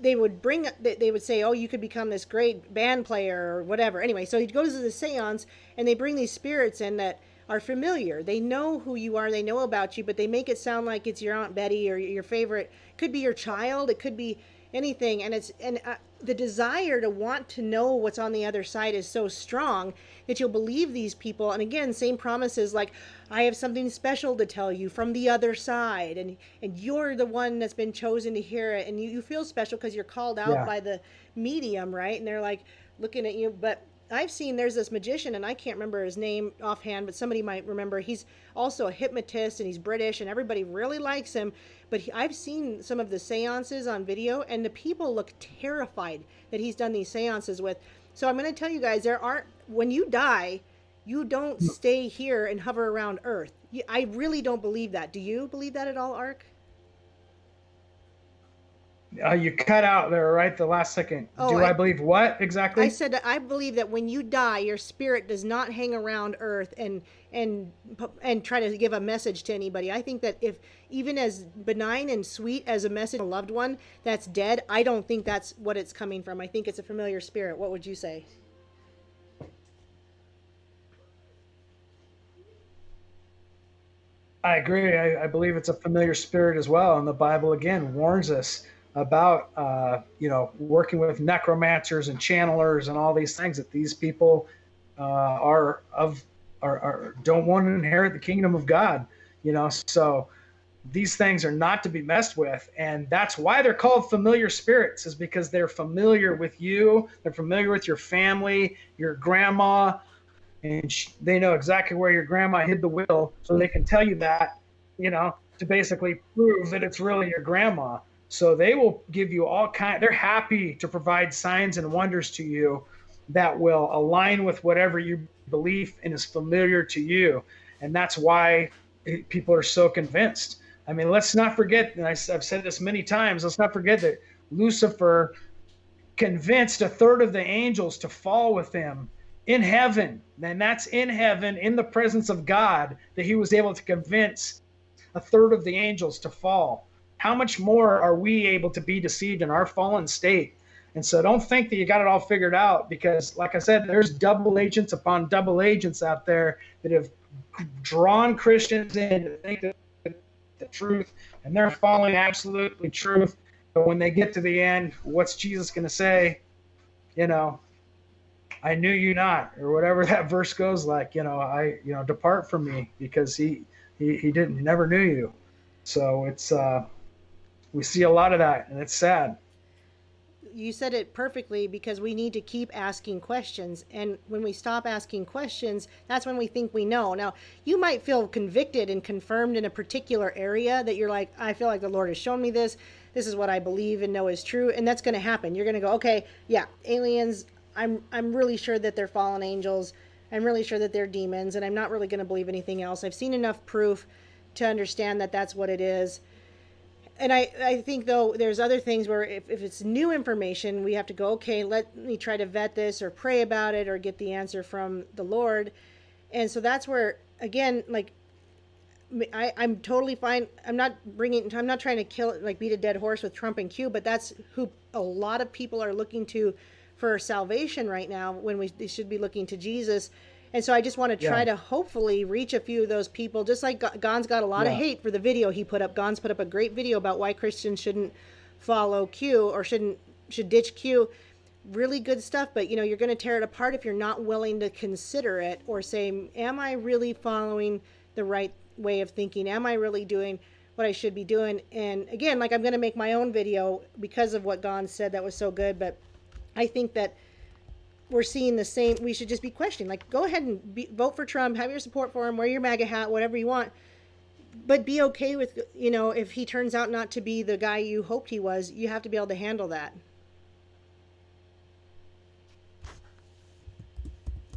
they would say, oh, you could become this great band player or whatever. Anyway, so he goes to the seance, and they bring these spirits in that are familiar. They know who you are, they know about you, but they make it sound like it's your Aunt Betty or your favorite. It could be your child, it could be anything. And the desire to want to know what's on the other side is so strong that you'll believe these people. And again, same promises like, I have something special to tell you from the other side, and you're the one that's been chosen to hear it, and you feel special because you're called out by the medium, right? And they're like looking at you. But I've seen, there's this magician, and I can't remember his name offhand, but somebody might remember. He's also a hypnotist, and he's British, and everybody really likes him. But I've seen some of the seances on video, and the people look terrified that he's done these seances with. So I'm going to tell you guys, when you die, you don't stay here and hover around Earth. I really don't believe that. Do you believe that at all, Ark? You cut out there, right? The last second. Do I believe what exactly? I said that I believe that when you die, your spirit does not hang around Earth and try to give a message to anybody. I think that if even as benign and sweet as a message to a loved one that's dead, I don't think that's what it's coming from. I think it's a familiar spirit. What would you say? I agree. I believe it's a familiar spirit as well. And the Bible, again, warns us about, working with necromancers and channelers and all these things, that these people don't want to inherit the kingdom of God, so these things are not to be messed with. And that's why they're called familiar spirits, is because they're familiar with you. They're familiar with your family, your grandma, and they know exactly where your grandma hid the will, so they can tell you that, to basically prove that it's really your grandma. So they will give you they're happy to provide signs and wonders to you that will align with whatever you believe and is familiar to you. And that's why people are so convinced. I mean, let's not forget, and I've said this many times, let's not forget that Lucifer convinced a third of the angels to fall with him in heaven. And that's in heaven, in the presence of God, that he was able to convince a third of the angels to fall. How much more are we able to be deceived in our fallen state? And so don't think that you got it all figured out, because, like I said, there's double agents upon double agents out there that have drawn Christians in to think that the truth, and they're following absolutely truth. But when they get to the end, what's Jesus going to say? You know, I knew you not, or whatever that verse goes like. Depart from me, because he didn't, he never knew you. So it's we see a lot of that, and it's sad. You said it perfectly, because we need to keep asking questions. And when we stop asking questions, that's when we think we know. Now, you might feel convicted and confirmed in a particular area that you're like, I feel like the Lord has shown me this. This is what I believe and know is true. And that's going to happen. You're going to go, okay, yeah, aliens, I'm really sure that they're fallen angels. I'm really sure that they're demons. And I'm not really going to believe anything else. I've seen enough proof to understand that that's what it is. And I think, though, there's other things where if it's new information, we have to go, okay, let me try to vet this or pray about it or get the answer from the Lord. And so that's where, again, like, I'm totally fine. I'm not trying to beat a dead horse with Trump and Q, but that's who a lot of people are looking to for salvation right now, when they should be looking to Jesus. And so I just want to try to hopefully reach a few of those people. Just like Gon's got a lot of hate for the video he put up. Gon's put up a great video about why Christians shouldn't follow Q, or should ditch Q. Really good stuff, but you're going to tear it apart if you're not willing to consider it, or say, am I really following the right way of thinking? Am I really doing what I should be doing? And again, like, I'm going to make my own video because of what Gon said that was so good, but I think that we're seeing the same. We should just be questioning. Like, go ahead and vote for Trump, have your support for him, wear your MAGA hat, whatever you want, but be okay with, if he turns out not to be the guy you hoped he was, you have to be able to handle that.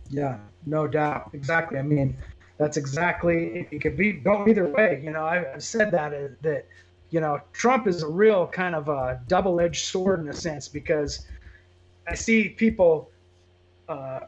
Yeah, no doubt. Exactly. I mean, that's exactly, it could go either way. I've said that Trump is a real kind of a double-edged sword in a sense, because I see people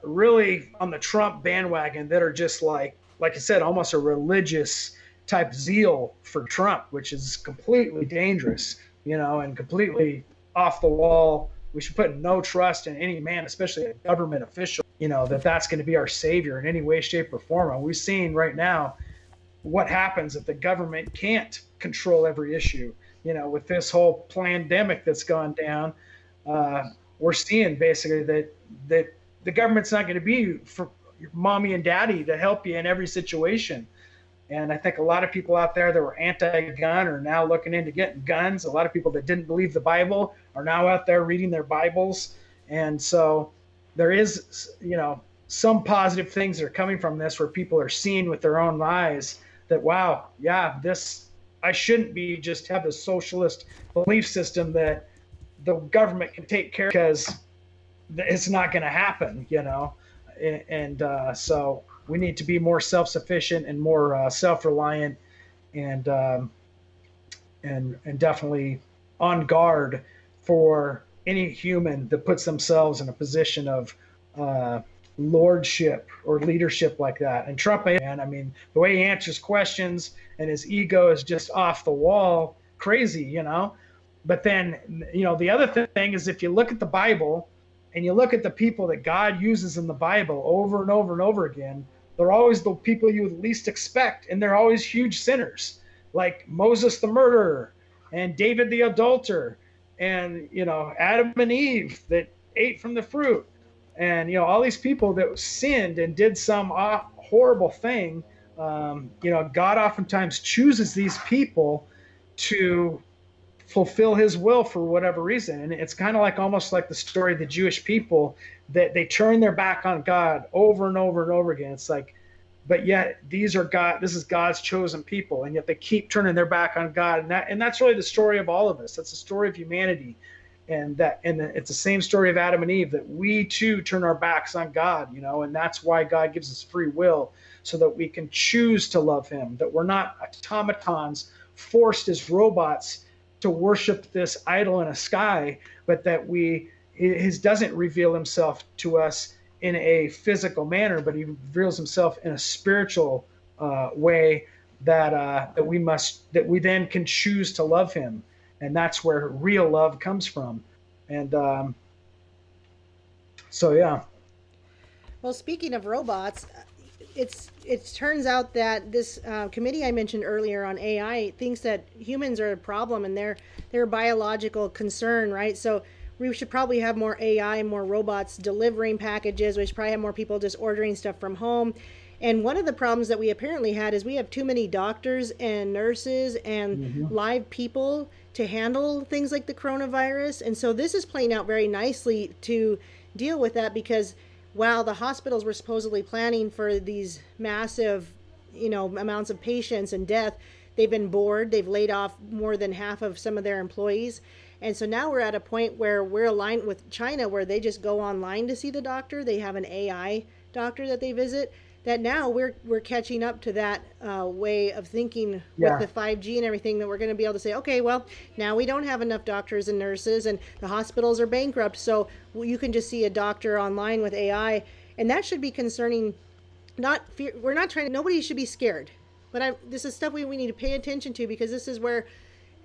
really on the Trump bandwagon that are just like I said, almost a religious type zeal for Trump, which is completely dangerous, and completely off the wall. We should put no trust in any man, especially a government official, that's going to be our savior in any way, shape, or form. And we've seen right now what happens if the government can't control every issue. With this whole pandemic that's gone down, we're seeing basically that the government's not going to be for your mommy and daddy to help you in every situation. And I think a lot of people out there that were anti-gun are now looking into getting guns. A lot of people that didn't believe the Bible are now out there reading their Bibles. And so there is, some positive things that are coming from this, where people are seeing with their own eyes that, wow, yeah, I shouldn't be just have a socialist belief system that the government can take care of, because it's not going to happen, and so we need to be more self-sufficient and more self-reliant, and definitely on guard for any human that puts themselves in a position of lordship or leadership like that. And Trump, man, I mean, the way he answers questions and his ego is just off the wall, crazy, But then, the other thing is, if you look at the Bible and you look at the people that God uses in the Bible over and over and over again, they're always the people you would least expect, and they're always huge sinners, like Moses the murderer, and David the adulterer, and Adam and Eve that ate from the fruit, and all these people that sinned and did some horrible thing. God oftentimes chooses these people to fulfill his will for whatever reason. And it's kind of like, almost like the story of the Jewish people, that they turn their back on God over and over and over again. It's like, but yet this is God's chosen people, and yet they keep turning their back on God. And that's really the story of all of us. That's the story of humanity. And it's the same story of Adam and Eve, that we too turn our backs on God, and that's why God gives us free will. so that we can choose to love him, that we're not automatons forced as robots to worship this idol in a sky, but that he doesn't reveal himself to us in a physical manner, but he reveals himself in a spiritual way that we then can choose to love him, and that's where real love comes from. And so yeah. Well, speaking of robots, it turns out that this committee I mentioned earlier on AI thinks that humans are a problem and they're a biological concern, right? So we should probably have more AI and more robots delivering packages. We should probably have more people just ordering stuff from home. And one of the problems that we apparently had is we have too many doctors and nurses and live people to handle things like the coronavirus. And so this is playing out very nicely to deal with that, because while the hospitals were supposedly planning for these massive, amounts of patients and death, they've been bored. They've laid off more than half of some of their employees. And so now we're at a point where we're aligned with China, where they just go online to see the doctor. They have an AI doctor that they visit. That now we're catching up to that way of thinking with the 5G and everything, that we're going to be able to say, okay, well, now we don't have enough doctors and nurses and the hospitals are bankrupt, so you can just see a doctor online with AI. And that should be concerning. Not fear. We're not trying to, nobody should be scared, but this is stuff we need to pay attention to, because this is where,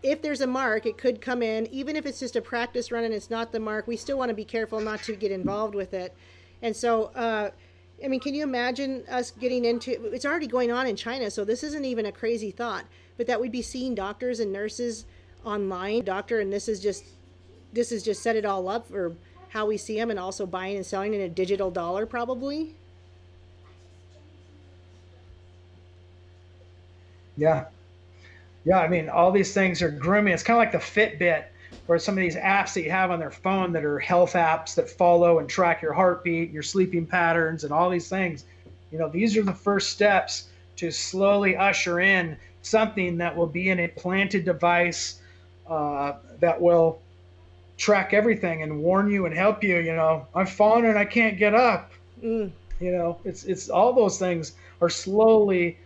if there's a mark, it could come in. Even if it's just a practice run and it's not the mark, we still want to be careful not to get involved with it. And so can you imagine us getting into, it's already going on in China, so this isn't even a crazy thought, but that we'd be seeing doctors and nurses online, and this is just set it all up for how we see them, and also buying and selling in a digital dollar probably. Yeah. All these things are grooming. It's kind of like the Fitbit, or some of these apps that you have on their phone that are health apps that follow and track your heartbeat, your sleeping patterns, and all these things. These are the first steps to slowly usher in something that will be an implanted device that will track everything and warn you and help you. I've fallen and I can't get up. It's all those things are slowly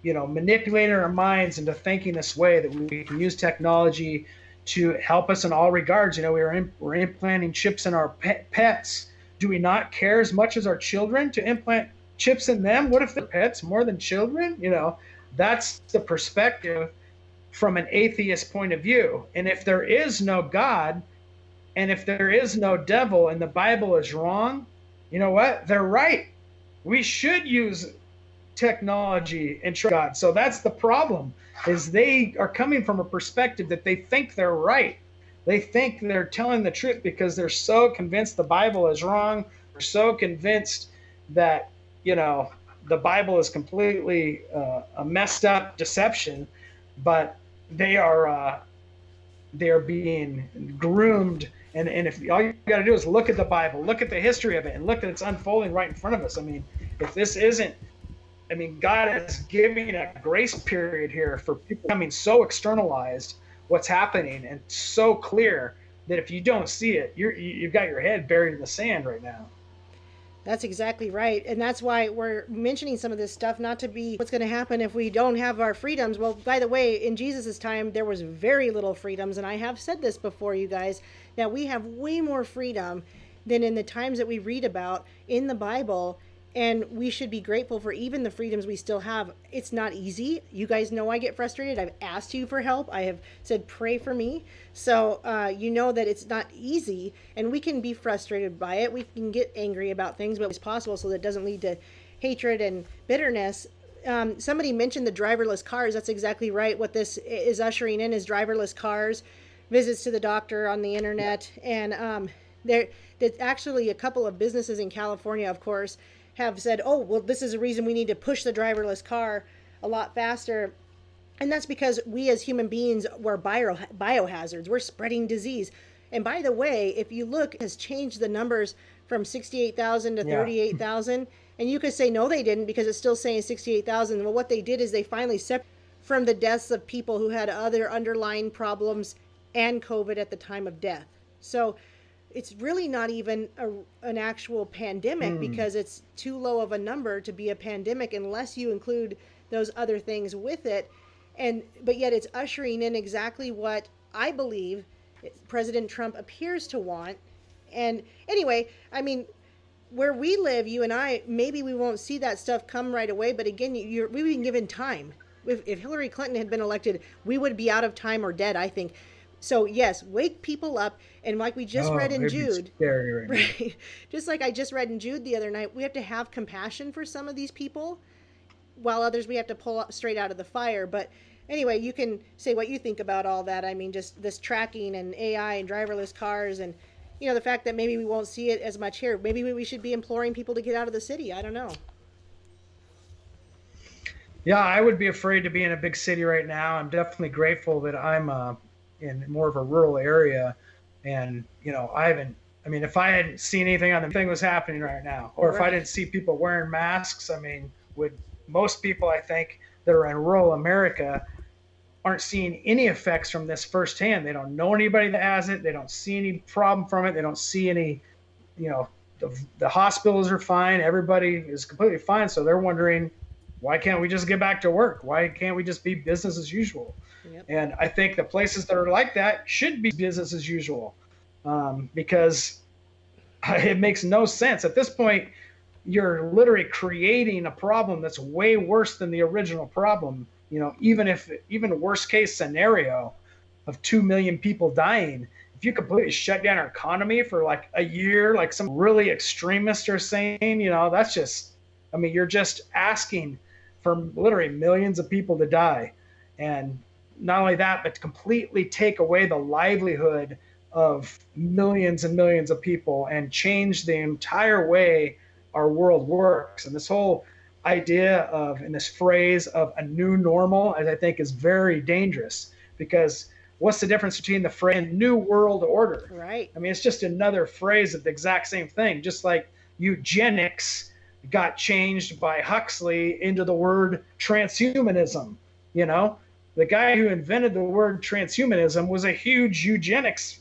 manipulating our minds into thinking this way, that we can use technology to help us in all regards. We're implanting chips in our pets. Do we not care as much as our children to implant chips in them? What if they're pets more than children? That's the perspective from an atheist point of view. And if there is no God, and if there is no devil, and the Bible is wrong, you know what? They're right. We should use technology and God. So that's the problem, is they are coming from a perspective that they think they're right. They think they're telling the truth because they're so convinced the Bible is wrong. They're so convinced that the Bible is completely a messed up deception, but they are being groomed. And if all you got to do is look at the Bible, look at the history of it, and look at it's unfolding right in front of us. If this isn't, God is giving a grace period here for people becoming so externalized what's happening and so clear that if you don't see it, you've got your head buried in the sand right now. That's exactly right. And that's why we're mentioning some of this stuff, not to be what's going to happen if we don't have our freedoms. Well, by the way, in Jesus' time, there was very little freedoms. And I have said this before, you guys, that we have way more freedom than in the times that we read about in the Bible. And we should be grateful for even the freedoms we still have. It's not easy. You guys know I get frustrated. I've asked you for help. I have said, pray for me. So you know that it's not easy, and we can be frustrated by it. We can get angry about things, but it's possible, so that it doesn't lead to hatred and bitterness. Somebody mentioned the driverless cars. That's exactly right. What this is ushering in is driverless cars, visits to the doctor on the internet. And there's actually a couple of businesses in California, of course, have said, oh, well, this is a reason we need to push the driverless car a lot faster. And that's because we as human beings, we're biohazards. We're spreading disease. And by the way, if you look, it has changed the numbers from 68,000 to 38,000. And you could say, no, they didn't, because it's still saying 68,000. Well, what they did is they finally separated from the deaths of people who had other underlying problems and COVID at the time of death. So it's really not even an actual pandemic because it's too low of a number to be a pandemic unless you include those other things with it. But yet it's ushering in exactly what I believe President Trump appears to want. And anyway, I mean, where we live, you and I, maybe we won't see that stuff come right away. But again, we've been given time. If Hillary Clinton had been elected, we would be out of time or dead, I think. So yes, wake people up, and like we just read in Jude, right? Just like I just read in Jude the other night, we have to have compassion for some of these people, while others we have to pull up straight out of the fire. But anyway, you can say what you think about all that. I mean, just this tracking and AI and driverless cars, and the fact that maybe we won't see it as much here. Maybe we should be imploring people to get out of the city. I don't know. Yeah, I would be afraid to be in a big city right now. I'm definitely grateful that I'm in more of a rural area, and if I hadn't seen anything on the thing was happening right now, or if I didn't see people wearing masks, I mean, would most people, I think, that are in rural America aren't seeing any effects from this firsthand. They don't know anybody that has it. They don't see any problem from it. They don't see any, the hospitals are fine. Everybody is completely fine. So they're wondering, why can't we just get back to work? Why can't we just be business as usual? Yep. And I think the places that are like that should be business as usual, because it makes no sense. At this point, you're literally creating a problem that's way worse than the original problem. Even worst case scenario of 2 million people dying, if you completely shut down our economy for like a year, like some really extremists are saying, that's just, you're just asking for literally millions of people to die. And not only that, but to completely take away the livelihood of millions and millions of people and change the entire way our world works. And this whole idea of, and this phrase of a new normal, I think is very dangerous, because what's the difference between the phrase new world order? Right. It's just another phrase of the exact same thing, just like eugenics got changed by Huxley into the word transhumanism. The guy who invented the word transhumanism was a huge eugenics,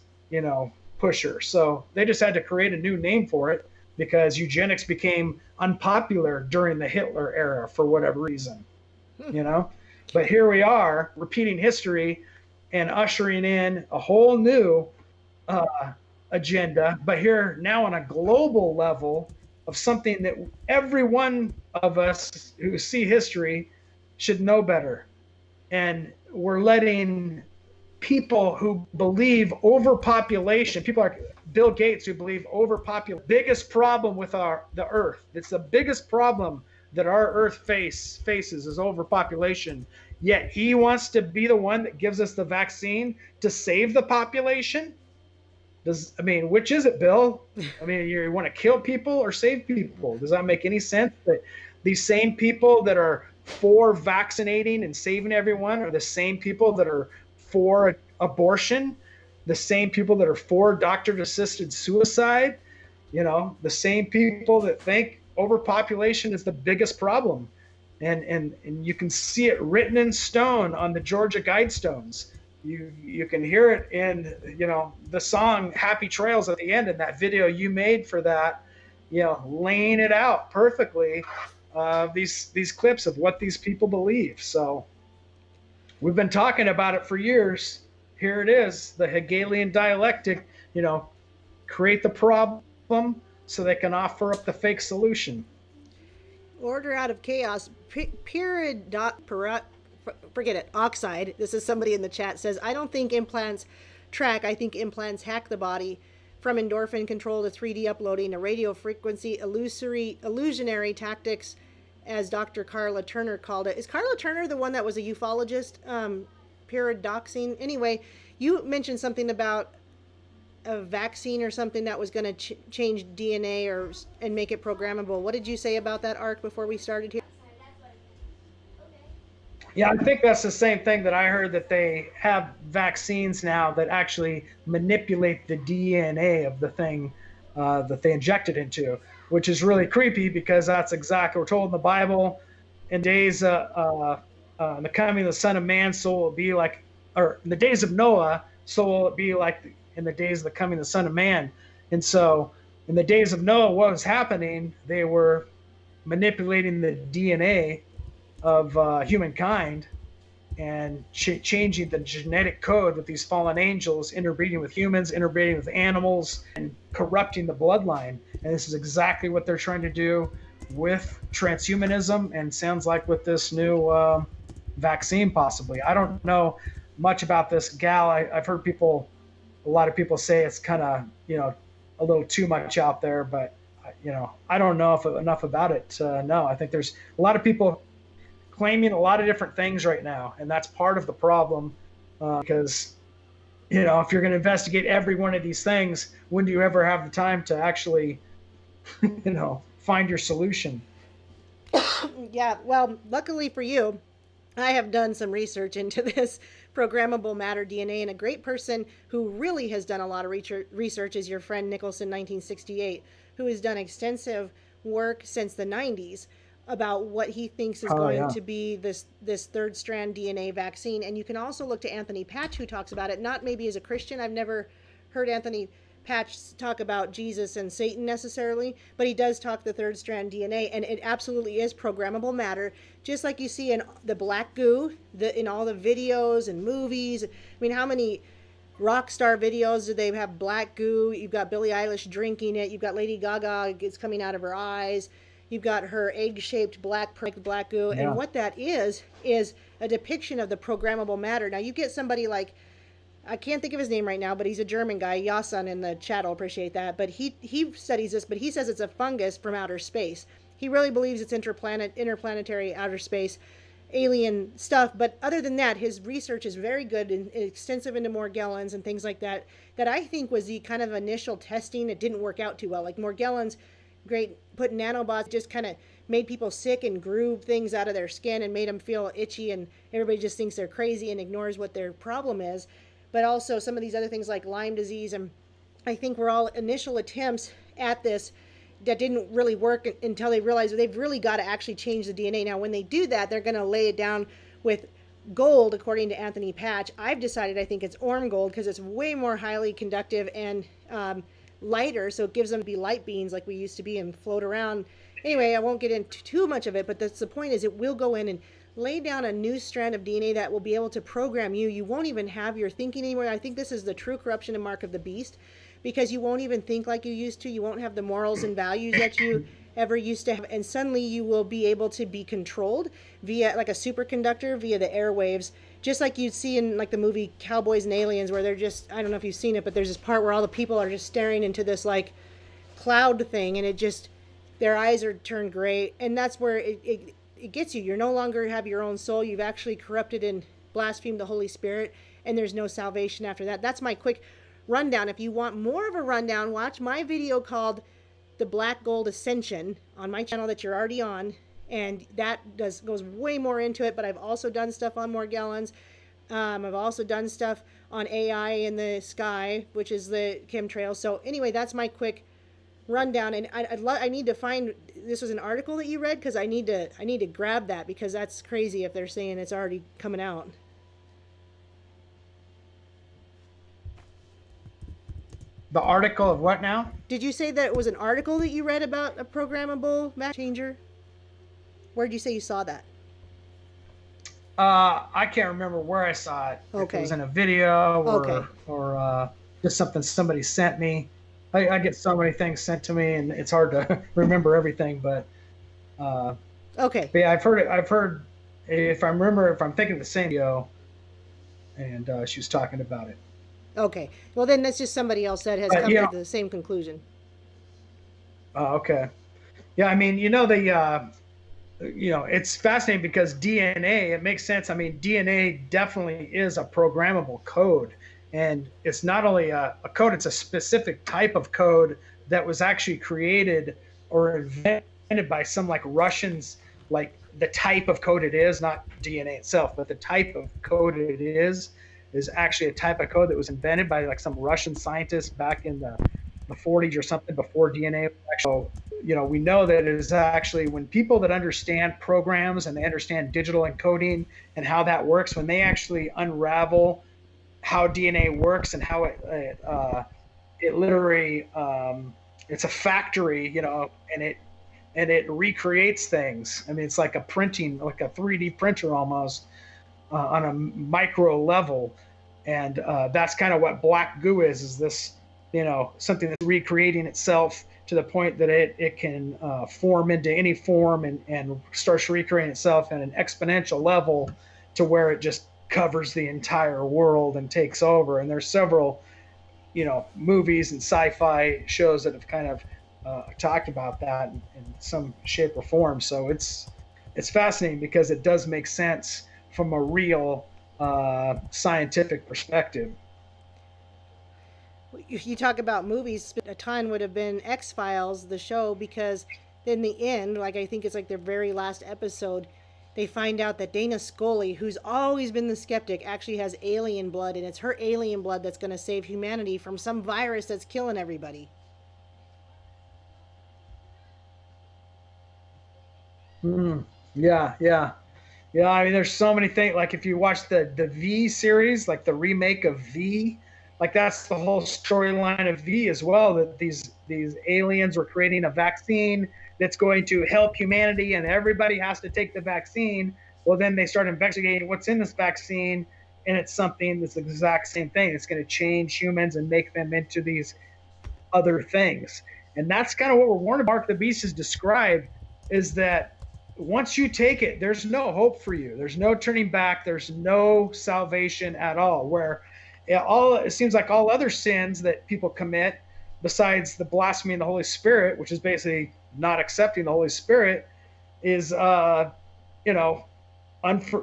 pusher. So they just had to create a new name for it, because eugenics became unpopular during the Hitler era for whatever reason, But here we are repeating history and ushering in a whole new agenda, but here now on a global level of something that every one of us who see history should know better. And we're letting people who believe overpopulation, people like Bill Gates who believe overpopulation, biggest problem with the earth. It's the biggest problem that our earth faces is overpopulation. Yet he wants to be the one that gives us the vaccine to save the population. Which is it, Bill? You want to kill people or save people? Does that make any sense? That these same people that are for vaccinating and saving everyone are the same people that are for abortion, the same people that are for doctor-assisted suicide, the same people that think overpopulation is the biggest problem. And you can see it written in stone on the Georgia Guidestones. You can hear it in, the song Happy Trails at the end, in that video you made for that, laying it out perfectly, these clips of what these people believe. So we've been talking about it for years. Here it is, the Hegelian dialectic, create the problem so they can offer up the fake solution. Order out of chaos. Forget it. Oxide. This is somebody in the chat says, I don't think implants track. I think implants hack the body, from endorphin control to 3D uploading to radio frequency illusionary tactics, as Dr. Carla Turner called it. Is Carla Turner the one that was a ufologist? Pyridoxine. Anyway, you mentioned something about a vaccine or something that was going to change DNA and make it programmable. What did you say about that, Ark, before we started here? Yeah, I think that's the same thing that I heard, that they have vaccines now that actually manipulate the DNA of the thing that they injected into, which is really creepy, because that's exactly what we're told in the Bible. In days the coming of the Son of Man, so will it be like, or in the days of Noah, so will it be like in the days of the coming of the Son of Man. And so in the days of Noah, what was happening? They were manipulating the DNA of humankind and changing the genetic code with these fallen angels, interbreeding with humans, interbreeding with animals, and corrupting the bloodline. And this is exactly what they're trying to do with transhumanism, and sounds like with this new vaccine possibly. I don't know much about this gal. I've heard a lot of people say it's kind of, a little too much out there, but I don't know enough about it. No, I think there's a lot of people claiming a lot of different things right now, and that's part of the problem, because if you're going to investigate every one of these things, when do you ever have the time to actually find your solution? Yeah, well, luckily for you, I have done some research into this programmable matter DNA, and a great person who really has done a lot of research is your friend Nicholson 1968, who has done extensive work since the 90s about what he thinks is going to be this third strand DNA vaccine. And you can also look to Anthony Patch, who talks about it, not maybe as a Christian. I've never heard Anthony Patch talk about Jesus and Satan necessarily, but he does talk the third strand DNA, and it absolutely is programmable matter, just like you see in the black goo, in all the videos and movies. I mean, how many rock star videos do they have black goo? You've got Billie Eilish drinking it. You've got Lady Gaga, it's coming out of her eyes. You've got her egg-shaped black goo, yeah. And what that is a depiction of the programmable matter. Now, you get somebody like, I can't think of his name right now, but he's a German guy, Yasan in the chat, I'll appreciate that. But he studies this, but he says it's a fungus from outer space. He really believes it's interplanetary outer space, alien stuff. But other than that, his research is very good and extensive into Morgellons and things like that, that I think was the kind of initial testing. It didn't work out too well. Like Morgellons, great, put nanobots, just kind of made people sick and grew things out of their skin and made them feel itchy, and everybody just thinks they're crazy and ignores what their problem is. But also some of these other things like Lyme disease, and I think were all initial attempts at this that didn't really work until they realized they've really got to actually change the DNA. Now, when they do that, they're going to lay it down with gold, according to Anthony Patch. I've decided I think it's Orm gold because it's way more highly conductive and lighter, so it gives them to be light beings like we used to be and float around. Anyway, I won't get into too much of it, but that's the point, is it will go in and lay down a new strand of DNA that will be able to program you. You won't even have your thinking anymore. I think this is the true corruption and mark of the beast, because you won't even think like you used to. You won't have the morals and values that you ever used to have, and suddenly you will be able to be controlled via like a superconductor, via the airwaves, just like you'd see in like the movie Cowboys and Aliens, where they're just, I don't know if you've seen it, but there's this part where all the people are just staring into this like cloud thing, and it just, their eyes are turned gray, and that's where it gets you. You're no longer have your own soul. You've actually corrupted and blasphemed the Holy Spirit, and there's no salvation after that. That's my quick rundown. If you want more of a rundown, watch my video called The Black Gold Ascension on my channel that you're already on, and that goes way more into it. But I've also done stuff on Morgellons. I've also done stuff on AI in the sky, which is the chemtrails. So anyway, that's my quick rundown, and I need to find, this was an article that you read, because I need to grab that, because that's crazy if they're saying it's already coming out. The article of what now? Did you say that it was an article that you read about a programmable map changer? Where did you say you saw that? I can't remember where I saw it. Okay. If it was in a video Okay. or just something somebody sent me. I get so many things sent to me, and it's hard to remember everything. But okay. But yeah, I've heard. If I'm thinking of the same video, and she was talking about it. Okay. Well, then that's just somebody else that has come to the same conclusion. Okay. Yeah, I mean, it's fascinating because DNA, it makes sense. I mean, DNA definitely is a programmable code. And it's not only a code, it's a specific type of code that was actually created or invented by some like Russians, like the type of code it is, not DNA itself, but the type of code it is actually a type of code that was invented by like some Russian scientist back in the 40s or something, before DNA. So, we know that it is actually when people that understand programs and they understand digital encoding and how that works, when they actually unravel how DNA works and how it it literally it's a factory, and it recreates things. I mean, it's like a printing, like a 3D printer almost, on a micro level. And that's kind of what black goo is this, something that's recreating itself to the point that it can form into any form, and starts recreating itself at an exponential level to where it just covers the entire world and takes over. And there's several, movies and sci-fi shows that have kind of talked about that in some shape or form. So it's fascinating because it does make sense from a real scientific perspective. If you talk about movies, a ton would have been X-Files, the show, because in the end, like I think it's like their very last episode, they find out that Dana Scully, who's always been the skeptic, actually has alien blood, and it's her alien blood that's going to save humanity from some virus that's killing everybody. Yeah, yeah. Yeah, I mean, there's so many things. Like if you watch the V series, like the remake of V, like that's the whole storyline of V as well. That these aliens were creating a vaccine that's going to help humanity, and everybody has to take the vaccine. Well, then they start investigating what's in this vaccine, and it's something that's the exact same thing. It's going to change humans and make them into these other things. And that's kind of what we're warned about. Mark the Beast has described is that once you take it, there's no hope for you. There's no turning back. There's no salvation at all. Where it seems like all other sins that people commit, besides the blasphemy of the Holy Spirit, which is basically not accepting the Holy Spirit, is you know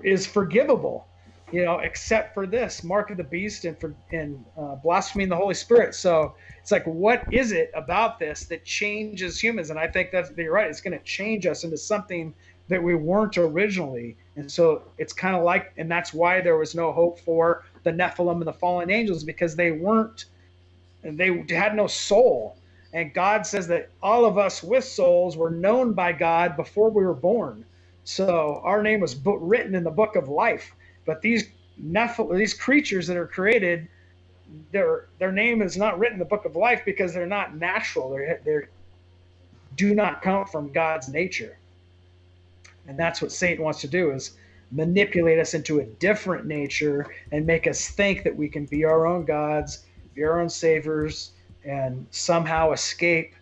is forgivable, except for this mark of the beast and blaspheming the Holy Spirit. So it's like, what is it about this that changes humans? And I think you're right. It's going to change us into something that we weren't originally. And so it's kind of like, and that's why there was no hope for the Nephilim and the fallen angels, because they had no soul. And God says that all of us with souls were known by God before we were born. So our name was written in the book of life. But these creatures that are created, their name is not written in the book of life because they're not natural. They do not come from God's nature. And that's what Satan wants to do, is manipulate us into a different nature and make us think that we can be our own gods, be our own saviors, and somehow escape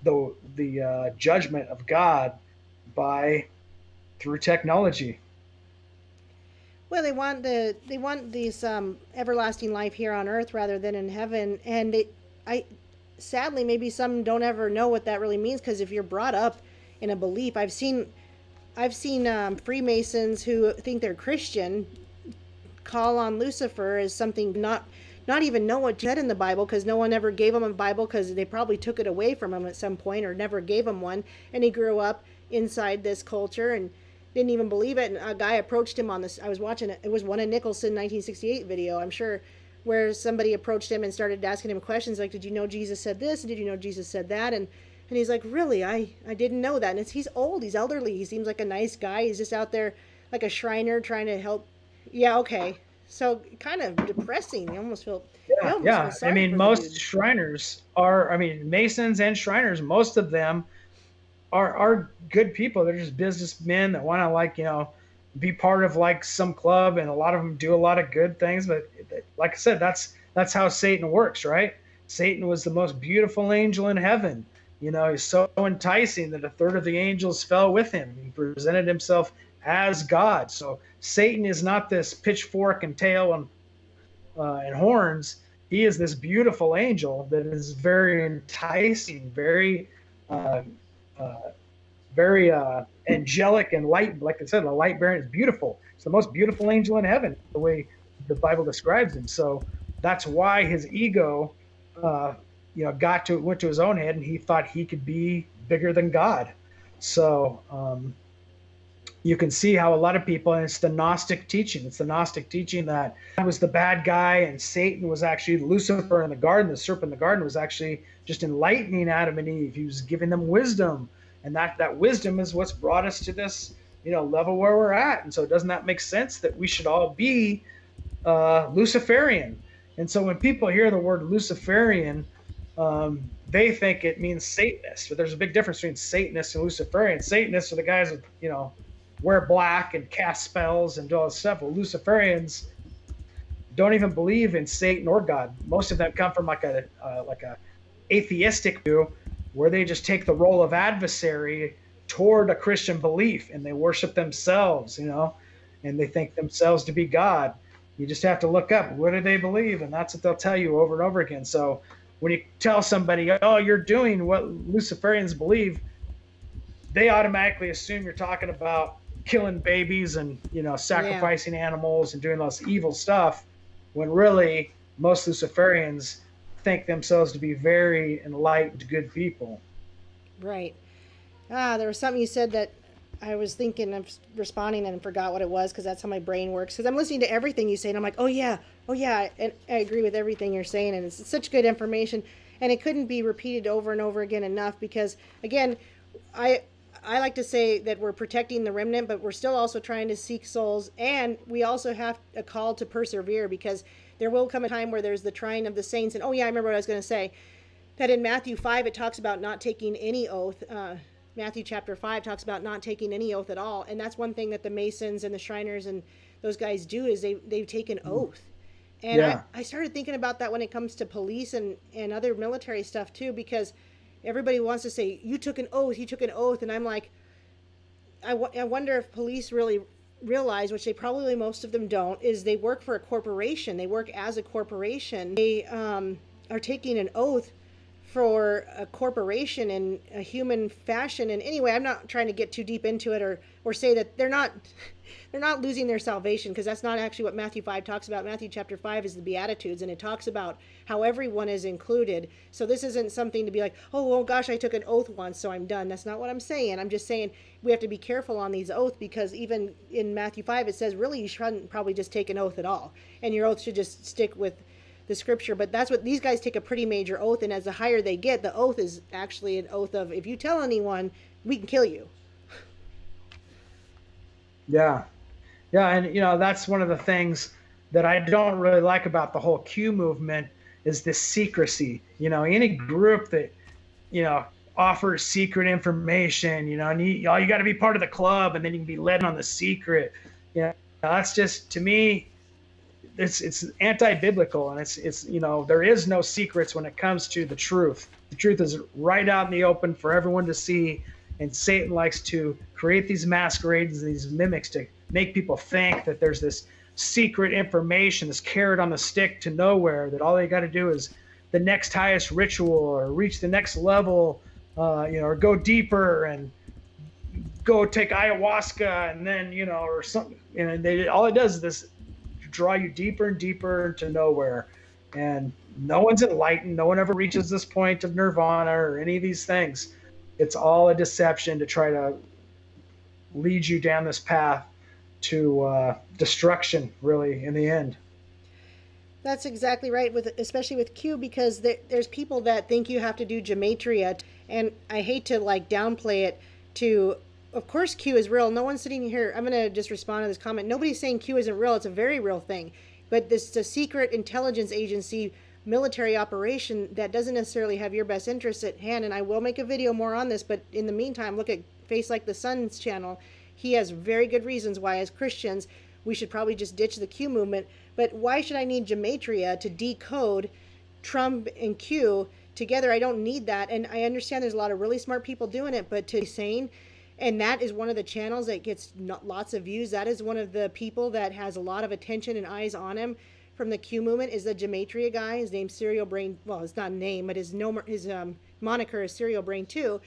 the judgment of God through technology. Well, they want this everlasting life here on earth rather than in heaven, and sadly maybe some don't ever know what that really means, because if you're brought up in a belief, I've seen Freemasons who think they're Christian call on Lucifer as something not even know what said in the Bible, because no one ever gave him a Bible, because they probably took it away from him at some point or never gave him one, and he grew up inside this culture and didn't even believe it. And a guy approached him on this. I was watching it. It was one of Nicholson 1968 video, I'm sure, where somebody approached him and started asking him questions like, "Did you know Jesus said this? And did you know Jesus said that?" And he's like, "Really? I didn't know that." And he's old. He's elderly. He seems like a nice guy. He's just out there like a Shriner trying to help. Yeah, okay. So kind of depressing. You almost feel. Yeah. I mean, most Shriners Masons and Shriners, most of them are good people. They're just businessmen that want to be part of like some club, and a lot of them do a lot of good things. But like I said, that's how Satan works, right? Satan was the most beautiful angel in heaven. He's so enticing that a third of the angels fell with him. He presented himself as God. So Satan is not this pitchfork and tail and horns. He is this beautiful angel that is very enticing, very angelic and light. Like I said, the light bearing is beautiful. It's the most beautiful angel in heaven, the way the Bible describes him. So that's why his ego, went to his own head, and he thought he could be bigger than God. So you can see how a lot of people, and it's the Gnostic teaching. It's the Gnostic teaching that God was the bad guy, and Satan was actually Lucifer in the garden. The serpent in the garden was actually just enlightening Adam and Eve. He was giving them wisdom, and that wisdom is what's brought us to this, level where we're at. And so doesn't that make sense that we should all be Luciferian? And so when people hear the word Luciferian, They think it means Satanist, but there's a big difference between Satanists and Luciferians. Satanists are the guys that, wear black and cast spells and do all this stuff. Well, Luciferians don't even believe in Satan or God. Most of them come from like a atheistic view, where they just take the role of adversary toward a Christian belief, and they worship themselves, and they think themselves to be God. You just have to look up, what do they believe, and that's what they'll tell you over and over again. So when you tell somebody, oh, you're doing what Luciferians believe, they automatically assume you're talking about killing babies and sacrificing animals and doing all this evil stuff, when really most Luciferians think themselves to be very enlightened, good people. Right. There was something you said that I was thinking of responding and forgot what it was, because that's how my brain works. Because I'm listening to everything you say and I'm like, oh yeah, and I agree with everything you're saying, and it's such good information, and it couldn't be repeated over and over again enough. Because again, I like to say that we're protecting the remnant, but we're still also trying to seek souls, and we also have a call to persevere, because there will come a time where there's the trying of the saints. And oh yeah, I remember what I was going to say, that in Matthew 5 it talks about not taking any oath. Matthew chapter 5 talks about not taking any oath at all, and that's one thing that the Masons and the Shriners and those guys do, is they take an oath. And Yeah. I started thinking about that when it comes to police and other military stuff too, because everybody wants to say, you took an oath, and I'm like, I wonder if police really realize, which they probably, most of them don't, is they work for a corporation. They work as a corporation. They are taking an oath for a corporation in a human fashion. And anyway, I'm not trying to get too deep into it, or say that they're not losing their salvation, because that's not actually what Matthew 5 talks about. Matthew chapter 5 is the Beatitudes, and it talks about how everyone is included. So this isn't something to be like, oh gosh, I took an oath once, so I'm done. That's not what I'm saying. I'm just saying we have to be careful on these oaths, because even in Matthew 5 it says really you shouldn't probably just take an oath at all, and your oath should just stick with the scripture. But that's what these guys take, a pretty major oath, and as the higher they get, the oath is actually an oath of, if you tell anyone, we can kill you. Yeah. Yeah, and that's one of the things that I don't really like about the whole Q movement, is this secrecy. Any group that offers secret information, and all you got to be part of the club, and then you can be led on the secret. That's just, to me, it's anti-biblical, and it's there is no secrets when it comes to the truth. The truth is right out in the open for everyone to see, and Satan likes to create these masquerades, these mimics, to make people think that there's this secret information, this carrot on the stick to nowhere, that all they got to do is the next highest ritual, or reach the next level, or go deeper and go take ayahuasca, and then or something. And all it does is this, draw you deeper and deeper into nowhere. And no one's enlightened. No one ever reaches this point of nirvana or any of these things. It's all a deception to try to lead you down this path to destruction, really, in the end. That's exactly right, especially with Q, because there's people that think you have to do gematria, and I hate to downplay it. Of course Q is real. No one's sitting here. I'm going to just respond to this comment. Nobody's saying Q isn't real. It's a very real thing. But this a secret intelligence agency military operation that doesn't necessarily have your best interests at hand. And I will make a video more on this, but in the meantime, look at Face Like the Sun's channel. He has very good reasons why, as Christians, we should probably just ditch the Q movement. But why should I need gematria to decode Trump and Q together? I don't need that. And I understand there's a lot of really smart people doing it, but to be sane, and that is one of the channels that gets lots of views. That is one of the people that has a lot of attention and eyes on him from the Q movement, is the gematria guy. His name's Serial Brain. Well, it's not a name, but his moniker is Serial Brain 2.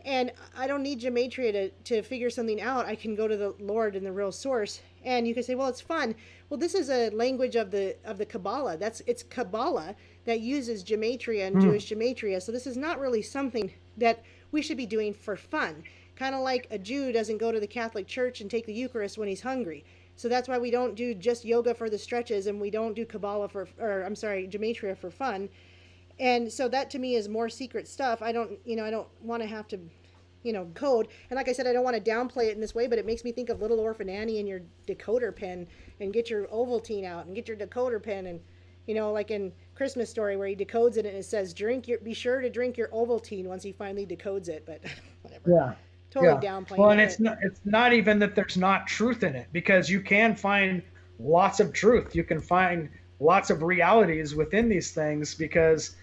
And I don't need gematria to figure something out. I can go to the Lord and the real source. And you can say, well, it's fun. Well, this is a language of the Kabbalah. It's Kabbalah that uses gematria and Jewish gematria. So this is not really something that we should be doing for fun. Kind of like a Jew doesn't go to the Catholic Church and take the Eucharist when he's hungry. So that's why we don't do just yoga for the stretches, and we don't do gematria for fun. And so that to me is more secret stuff. I don't want to have to, code. And like I said, I don't want to downplay it in this way, but it makes me think of Little Orphan Annie and your decoder pen, and get your Ovaltine out and get your decoder pen, and You know, like in Christmas Story where he decodes it and it says, be sure to drink your Ovaltine once he finally decodes it. But whatever. Yeah. Totally Yeah. downplaying Well, and it. it's But not even that there's not truth in it, because you can find lots of truth. You can find lots of realities within these things, because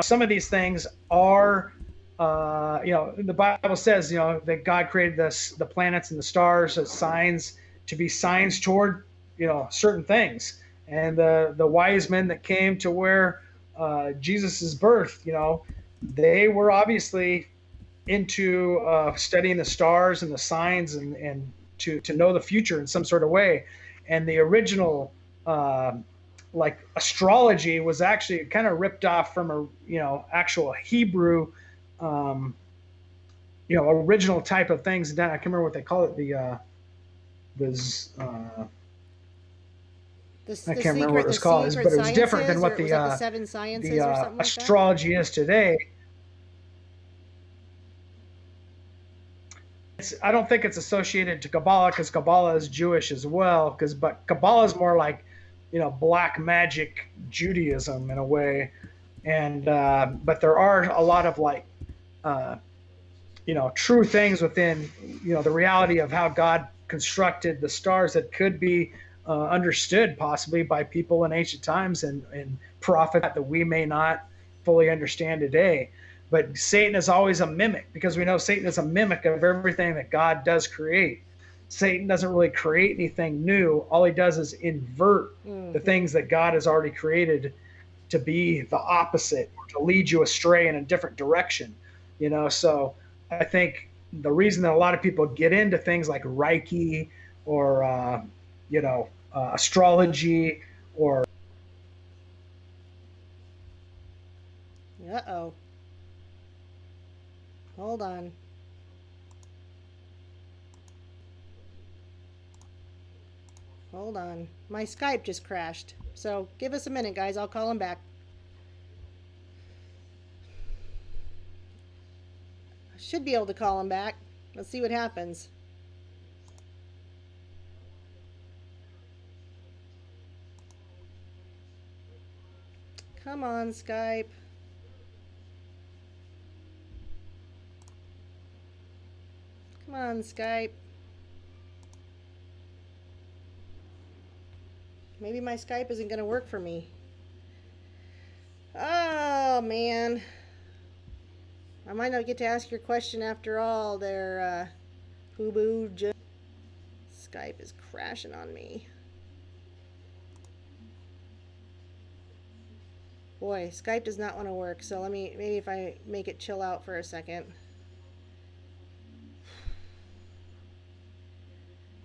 some of these things are the Bible says that God created the planets and the stars as signs, to be signs toward certain things. And the wise men that came to where Jesus's birth, they were obviously into studying the stars and the signs, and to know the future in some sort of way. And the original like astrology was actually kind of ripped off from a actual Hebrew original type of things. I can't remember what they call it. I can't remember what it the was called, secret but it was different than sciences, or what was that the seven the sciences or something like that? astrology is today. I don't think it's associated to Kabbalah, because Kabbalah is Jewish as well. But Kabbalah is more like black magic Judaism in a way. And but there are a lot of like true things within the reality of how God constructed the stars that could be understood possibly by people in ancient times, and prophets that we may not fully understand today. But Satan is always a mimic, because we know Satan is a mimic of everything that God does create. Satan doesn't really create anything new. All he does is invert the things that God has already created to be the opposite, or to lead you astray in a different direction. So I think the reason that a lot of people get into things like Reiki, or astrology, or Uh-oh. Hold on. Hold on. My Skype just crashed. So give us a minute, guys. I'll call him back. I should be able to call him back. Let's see what happens. Come on, Skype. Come on, Skype. Maybe my Skype isn't going to work for me. Oh, man. I might not get to ask your question after all there, Boo. Skype is crashing on me. Boy, Skype does not want to work, so maybe if I make it chill out for a second.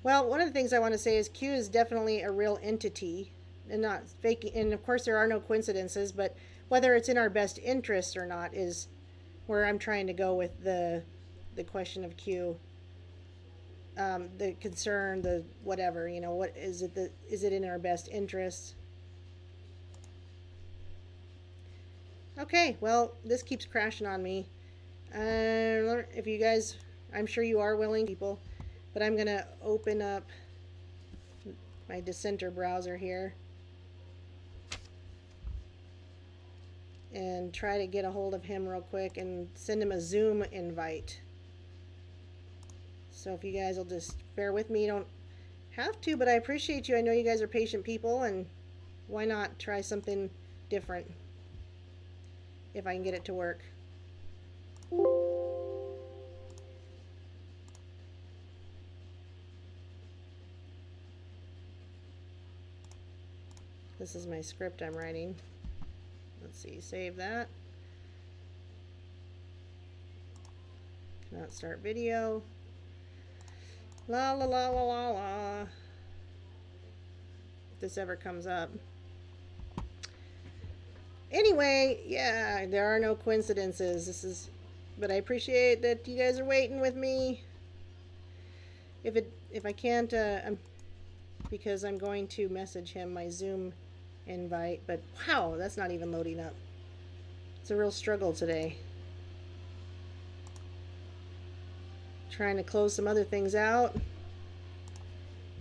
Well, one of the things I want to say is Q is definitely a real entity and not fake. And of course, there are no coincidences, but whether it's in our best interest or not is where I'm trying to go with the question of Q. The concern, the whatever, what is it? Is it in our best interest? Okay, well, this keeps crashing on me. If you guys, I'm sure you are willing people, but I'm gonna open up my Dissenter browser here and try to get a hold of him real quick and send him a Zoom invite. So if you guys will just bear with me, you don't have to, but I appreciate you. I know you guys are patient people, and why not try something different if I can get it to work. This is my script I'm writing. Let's see, save that. Cannot start video. La la la la la la. If this ever comes up. Anyway, yeah, there are no coincidences. But I appreciate that you guys are waiting with me. If I can't, because I'm going to message him my Zoom invite, but wow, that's not even loading up. It's a real struggle today. Trying to close some other things out.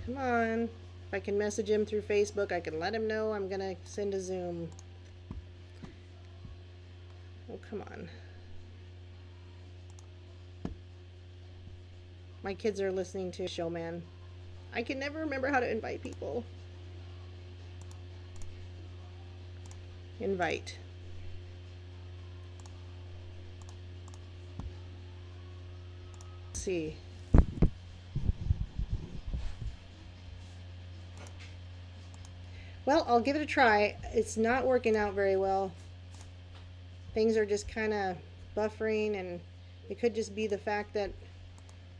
Come on. If I can message him through Facebook, I can let him know I'm gonna send a Zoom. Oh, come on. My kids are listening to Showman. I can never remember how to invite people. Invite. Let's see. Well, I'll give it a try. It's not working out very well. Things are just kind of buffering, and it could just be the fact that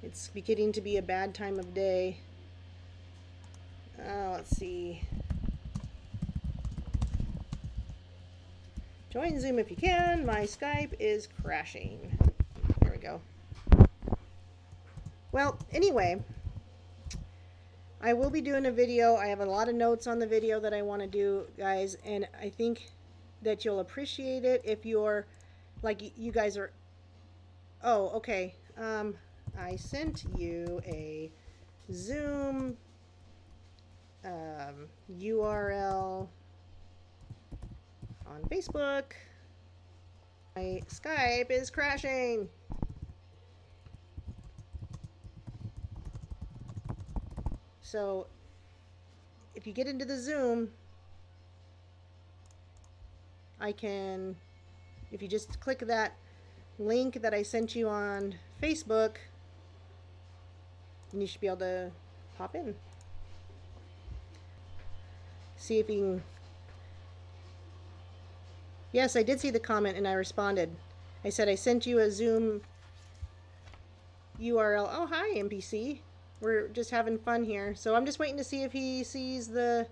it's beginning to be a bad time of day. Let's see. Join Zoom if you can. My Skype is crashing. There we go. Well, anyway, I will be doing a video. I have a lot of notes on the video that I want to do, guys, and I think that you'll appreciate it if you're like you guys are. Oh, okay. I sent you a Zoom URL on Facebook. My Skype is crashing. So if you get into the Zoom, if you just click that link that I sent you on Facebook, then you should be able to hop in. See if you can. Yes, I did see the comment and I responded. I said I sent you a Zoom URL. Oh, hi, NPC. We're just having fun here. So I'm just waiting to see if he sees the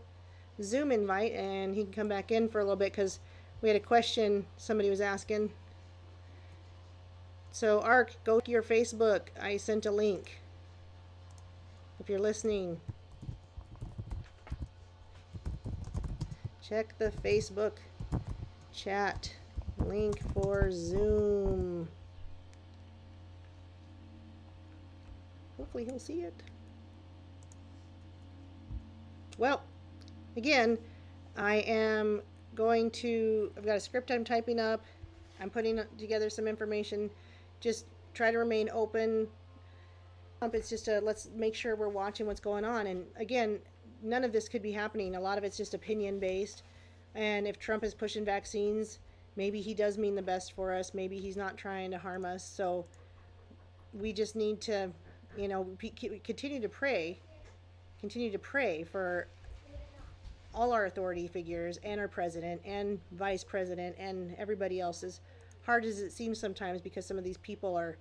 Zoom invite and he can come back in for a little bit, because we had a question somebody was asking. So Ark, go to your Facebook. I sent a link. If you're listening, check the Facebook chat link for Zoom. Hopefully he'll see it. Well, again, I've got a script I'm typing up. I'm putting together some information. Just try to remain open. It's just let's make sure we're watching what's going on. And again, none of this could be happening. A lot of it's just opinion based. And if Trump is pushing vaccines, maybe he does mean the best for us. Maybe he's not trying to harm us. So we just need to, continue to pray for all our authority figures and our president and vice president and everybody else, as hard as it seems sometimes, because some of these people are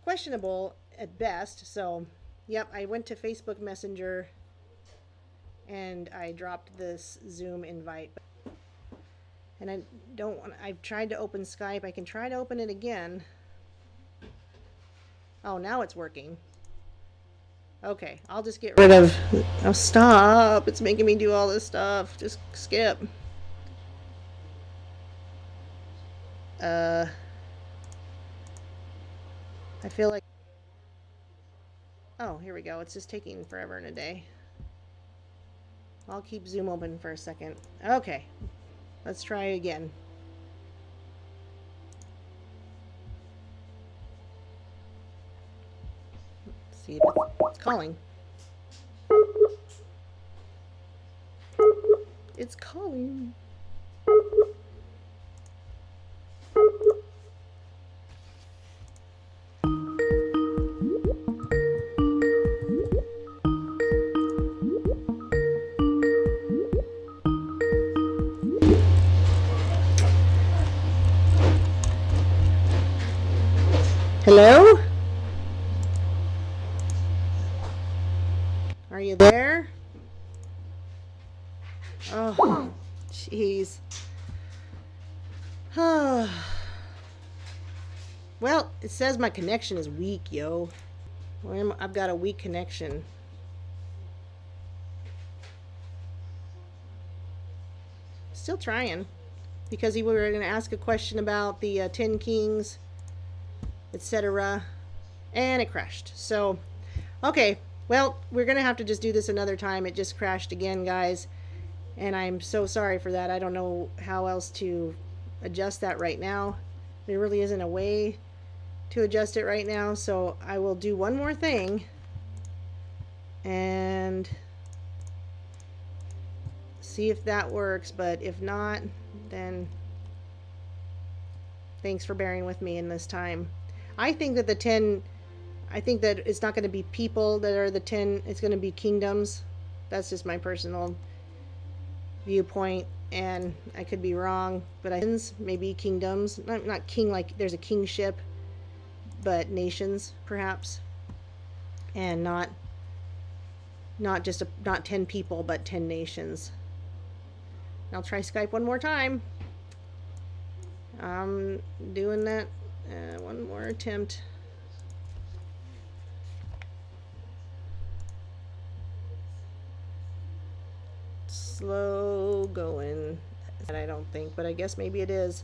questionable at best. So, yep, I went to Facebook Messenger and I dropped this Zoom invite. And I've tried to open Skype. I can try to open it again. Oh, now it's working. Okay, I'll just get rid of. Oh, stop! It's making me do all this stuff. Just skip. I feel like. Oh, here we go. It's just taking forever and a day. I'll keep Zoom open for a second. Okay, let's try again. Let's see if it's calling. It's calling. Hello? Are you there? Oh, jeez. Well, it says my connection is weak, yo. I've got a weak connection. Still trying, because we were going to ask a question about the 10 kings, etc., and it crashed. So, okay, Well, we're going to have to just do this another time. It just crashed again, guys. And I'm so sorry for that. I don't know how else to adjust that right now. There really isn't a way to adjust it right now. So I will do one more thing. And see if that works. But if not, then thanks for bearing with me in this time. I think that it's not going to be people that are the 10. It's going to be kingdoms. That's just my personal viewpoint, and I could be wrong, but maybe kingdoms, not king like there's a kingship, but nations perhaps, and not 10 people, but 10 nations. I'll try Skype one more time. I'm doing that. One more attempt. Slow going. I don't think, but I guess maybe it is.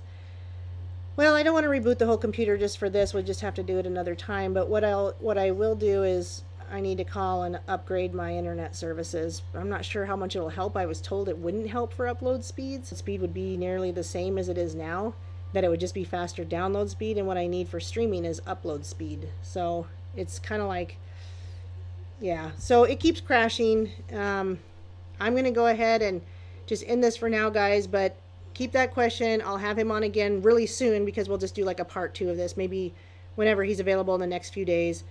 Well, I don't want to reboot the whole computer just for this. We'll just have to do it another time. But what I will do is I need to call and upgrade my internet services. I'm not sure how much it'll help. I was told it wouldn't help for upload speeds. The speed would be nearly the same as it is now, that it would just be faster download speed, and what I need for streaming is upload speed. So it's kind of like, yeah, so it keeps crashing. I'm gonna go ahead and just end this for now, guys, but keep that question. I'll have him on again really soon, because we'll just do like a part 2 of this, maybe whenever he's available in the next few days.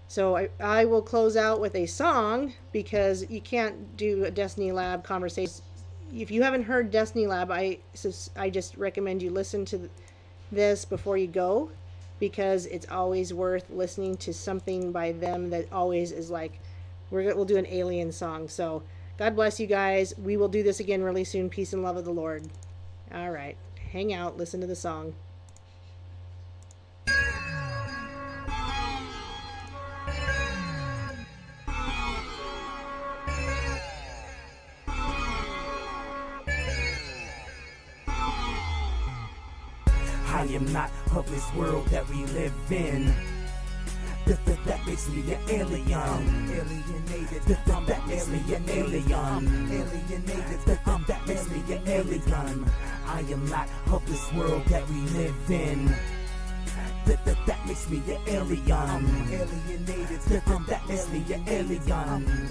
So I will close out with a song, because you can't do a Destiny Lab conversation. If you haven't heard Destiny Lab, I just recommend you listen to this before you go, because it's always worth listening to something by them that always is like, we'll do an alien song. So God bless you guys. We will do this again really soon. Peace and love of the Lord. All right. Hang out. Listen to the song. I am not of this world that we live in. That makes me an alien. Alienated. That makes me an alien. Alienated. That makes me an alien. I am not of this world that we live in. That makes me an alien. Alienated. That makes me an alien.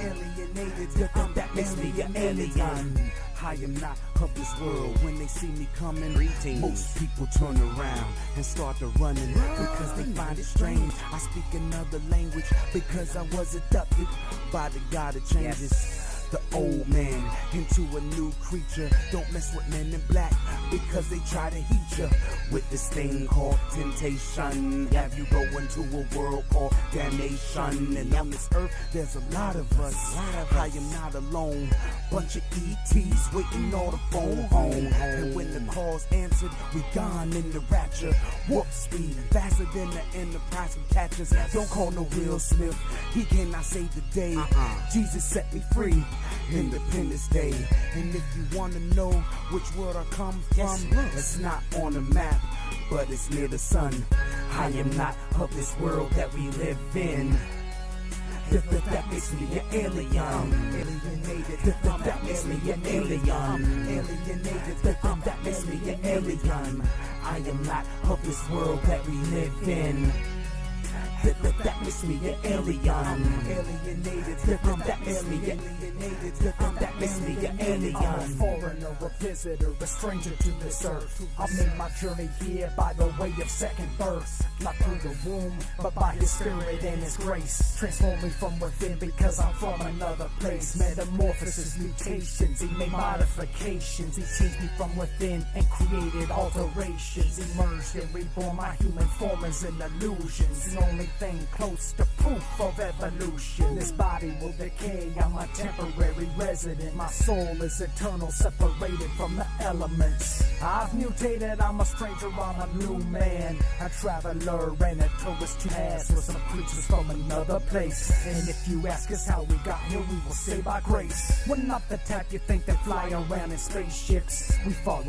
Alienated. That makes me an alien. I am not of this world. When they see me coming, most people turn around and start to running, because they find it strange. I speak another language because I was adopted by the God that changes the old man into a new creature. Don't mess with men in black, because they try to heat you with this thing called temptation. Have you go into a world called damnation? And on this earth there's a lot of us. I am not alone. Bunch of ETs waiting on the phone home. And when the call's answered, we gone in the rapture. Warp speed, faster than the Enterprise can catch us. Don't call no Will Smith, he cannot save the day. Jesus set me free, Independence Day. And if you wanna know which world I come from, it's not on the map, but it's near the sun. I am not of this world that we live in. That makes me an alien. Alienated. That makes me an alien. Alienated. That makes me an alien. I am not of this world that we live in. That makes me an alien. Alienated. That makes me an alienated. That makes me an alien. I'm a foreigner, a visitor, a stranger to this earth. I made my journey here by the way of second birth. Not through the womb, but by His Spirit and His grace. Transform me from within, because I'm from another place. Metamorphosis, mutations, He made modifications. He changed me from within and created alterations. Emerged and reborn, my human form is an illusion. The only thing close to proof of evolution. This body will decay, I'm a temporary resident. My soul is eternal, separated from the elements. I've mutated, I'm a stranger, I'm a new man. A traveler and a tourist to pass with some creatures from another place. And if you ask us how we got here, we will say by grace. We're not the type you think that fly around in spaceships. We follow